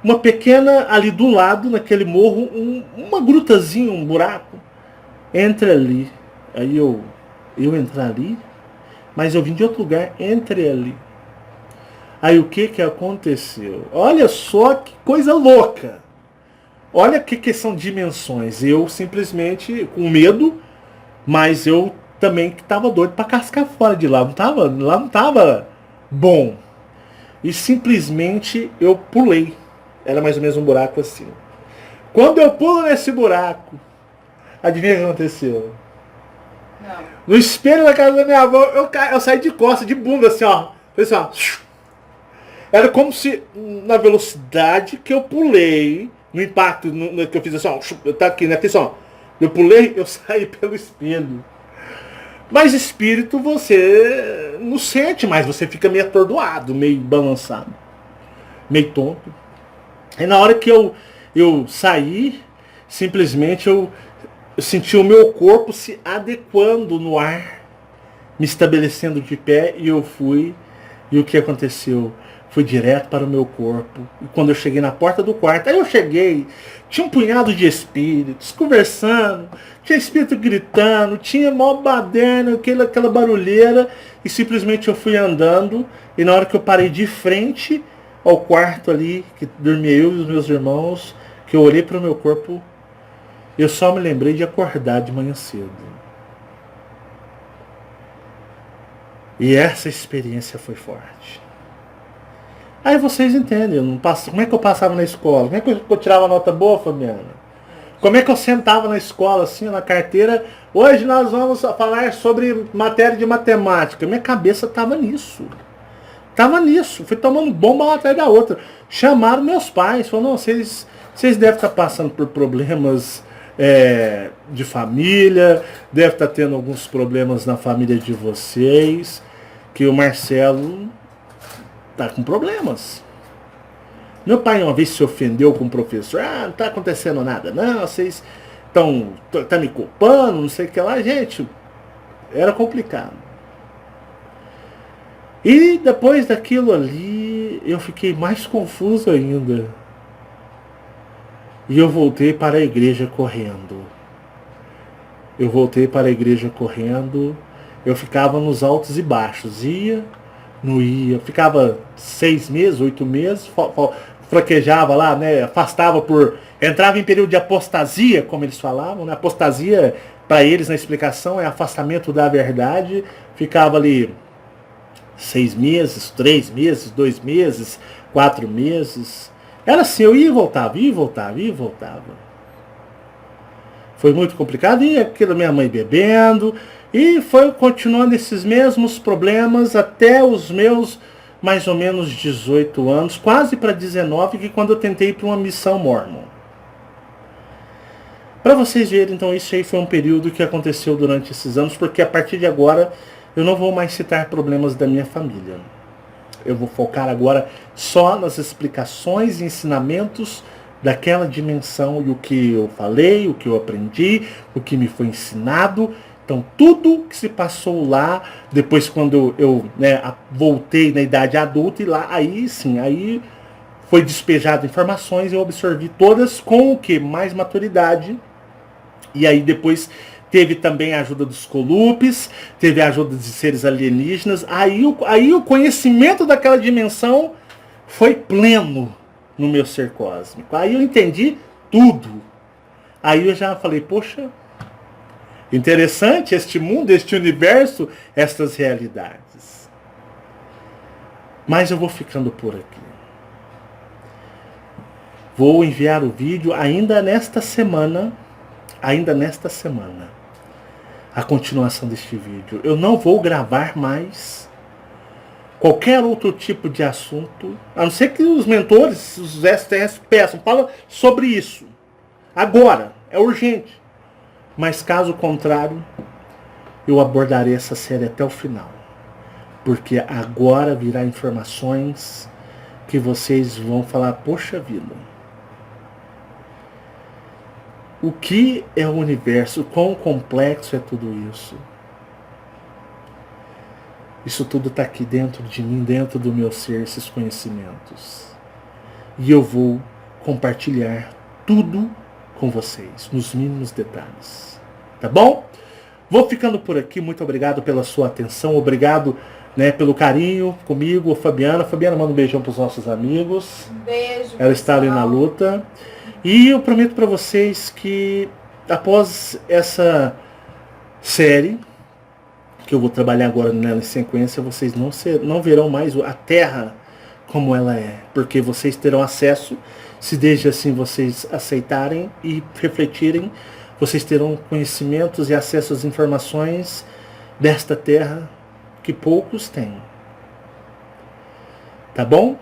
[SPEAKER 1] uma pequena, ali do lado, naquele morro, uma grutazinha, um buraco. Entra ali. Aí eu entrar ali, mas eu vim de outro lugar, entre ali. Aí o que aconteceu? Olha só que coisa louca. Olha que são dimensões. Eu simplesmente com medo, mas eu também estava doido para cascar fora de lá. Lá não tava bom. E simplesmente eu pulei. Era mais ou menos um buraco assim. Quando eu pulo nesse buraco, adivinha o que aconteceu?
[SPEAKER 2] Não.
[SPEAKER 1] No espelho da casa da minha avó, eu saí de costas, de bunda, assim, ó. Foi assim, ó. Era como se, na velocidade que eu pulei, no impacto que eu fiz assim, ó. Tá aqui, né? Atenção. Eu pulei, eu saí pelo espelho. Mas espírito você não sente mais, você fica meio atordoado, meio balançado, meio tonto. E na hora que eu saí, simplesmente eu senti o meu corpo se adequando no ar, me estabelecendo de pé, e eu fui. E o que aconteceu? Fui direto para o meu corpo. E quando eu cheguei na porta do quarto, aí eu cheguei, tinha um punhado de espíritos conversando, tinha espírito gritando, tinha mó baderna, aquela barulheira, e simplesmente eu fui andando, e na hora que eu parei de frente ao quarto ali, que dormia eu e os meus irmãos, que eu olhei para o meu corpo, eu só me lembrei de acordar de manhã cedo. E essa experiência foi forte. Aí vocês entendem, eu não passo, como é que eu passava na escola? Como é que eu tirava nota boa, Fabiana? Como é que eu sentava na escola, assim, na carteira? Hoje nós vamos falar sobre matéria de matemática. Minha cabeça estava nisso. Fui tomando bomba uma atrás da outra. Chamaram meus pais, falaram: não, vocês devem estar passando por problemas de família, devem estar tendo alguns problemas na família de vocês, que o Marcelo tá com problemas. Meu pai uma vez se ofendeu com o professor: não tá acontecendo nada, não, vocês tá me culpando, não sei o que lá. Gente, era complicado. E depois daquilo ali, eu fiquei mais confuso ainda. E eu voltei para a igreja correndo. Eu ficava nos altos e baixos. Ia, não ia. Ficava 6 meses, 8 meses. fraquejava lá, né? Afastava por... Entrava em período de apostasia, como eles falavam, né? Apostasia, para eles, na explicação, é afastamento da verdade. Ficava ali 6 meses, 3 meses, 2 meses, 4 meses. Era assim, eu ia e voltava, ia e voltava, ia e voltava. Foi muito complicado, e aquilo, minha mãe bebendo, e foi continuando esses mesmos problemas até os meus mais ou menos 18 anos, quase para 19, que quando eu tentei ir para uma missão mormon. Para vocês verem, então, isso aí foi um período que aconteceu durante esses anos, porque a partir de agora eu não vou mais citar problemas da minha família. Eu vou focar agora só nas explicações e ensinamentos daquela dimensão, e o que eu falei, o que eu aprendi, o que me foi ensinado. Então, tudo que se passou lá, depois quando eu voltei na idade adulta, e lá, aí sim, aí foi despejado informações, eu absorvi todas com o que? Mais maturidade. E aí depois teve também a ajuda dos colupes, teve a ajuda de seres alienígenas. Aí o conhecimento daquela dimensão foi pleno no meu ser cósmico. Aí eu entendi tudo. Aí eu já falei, poxa, interessante este mundo, este universo, estas realidades. Mas eu vou ficando por aqui. Vou enviar o vídeo ainda nesta semana, a continuação deste vídeo. Eu não vou gravar mais qualquer outro tipo de assunto, a não ser que os mentores, os STS peçam, fala sobre isso. Agora, é urgente. Mas caso contrário, eu abordarei essa série até o final. Porque agora virá informações que vocês vão falar, poxa vida. O que é o universo? Quão complexo é tudo isso? Isso tudo está aqui dentro de mim, dentro do meu ser, esses conhecimentos. E eu vou compartilhar tudo com vocês, nos mínimos detalhes. Tá bom? Vou ficando por aqui. Muito obrigado pela sua atenção. Obrigado, pelo carinho comigo, Fabiana. Fabiana, manda um beijão para os nossos amigos.
[SPEAKER 2] Um beijo.
[SPEAKER 1] Ela está ali na luta. E eu prometo para vocês que após essa série, que eu vou trabalhar agora nela em sequência, vocês não verão mais a Terra como ela é. Porque vocês terão acesso, se desde assim vocês aceitarem e refletirem, vocês terão conhecimentos e acesso às informações desta Terra que poucos têm. Tá bom?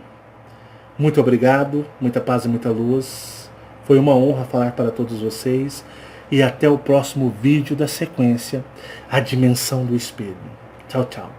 [SPEAKER 1] Muito obrigado, muita paz e muita luz. Foi uma honra falar para todos vocês. E até o próximo vídeo da sequência, A Dimensão do Espelho. Tchau, tchau.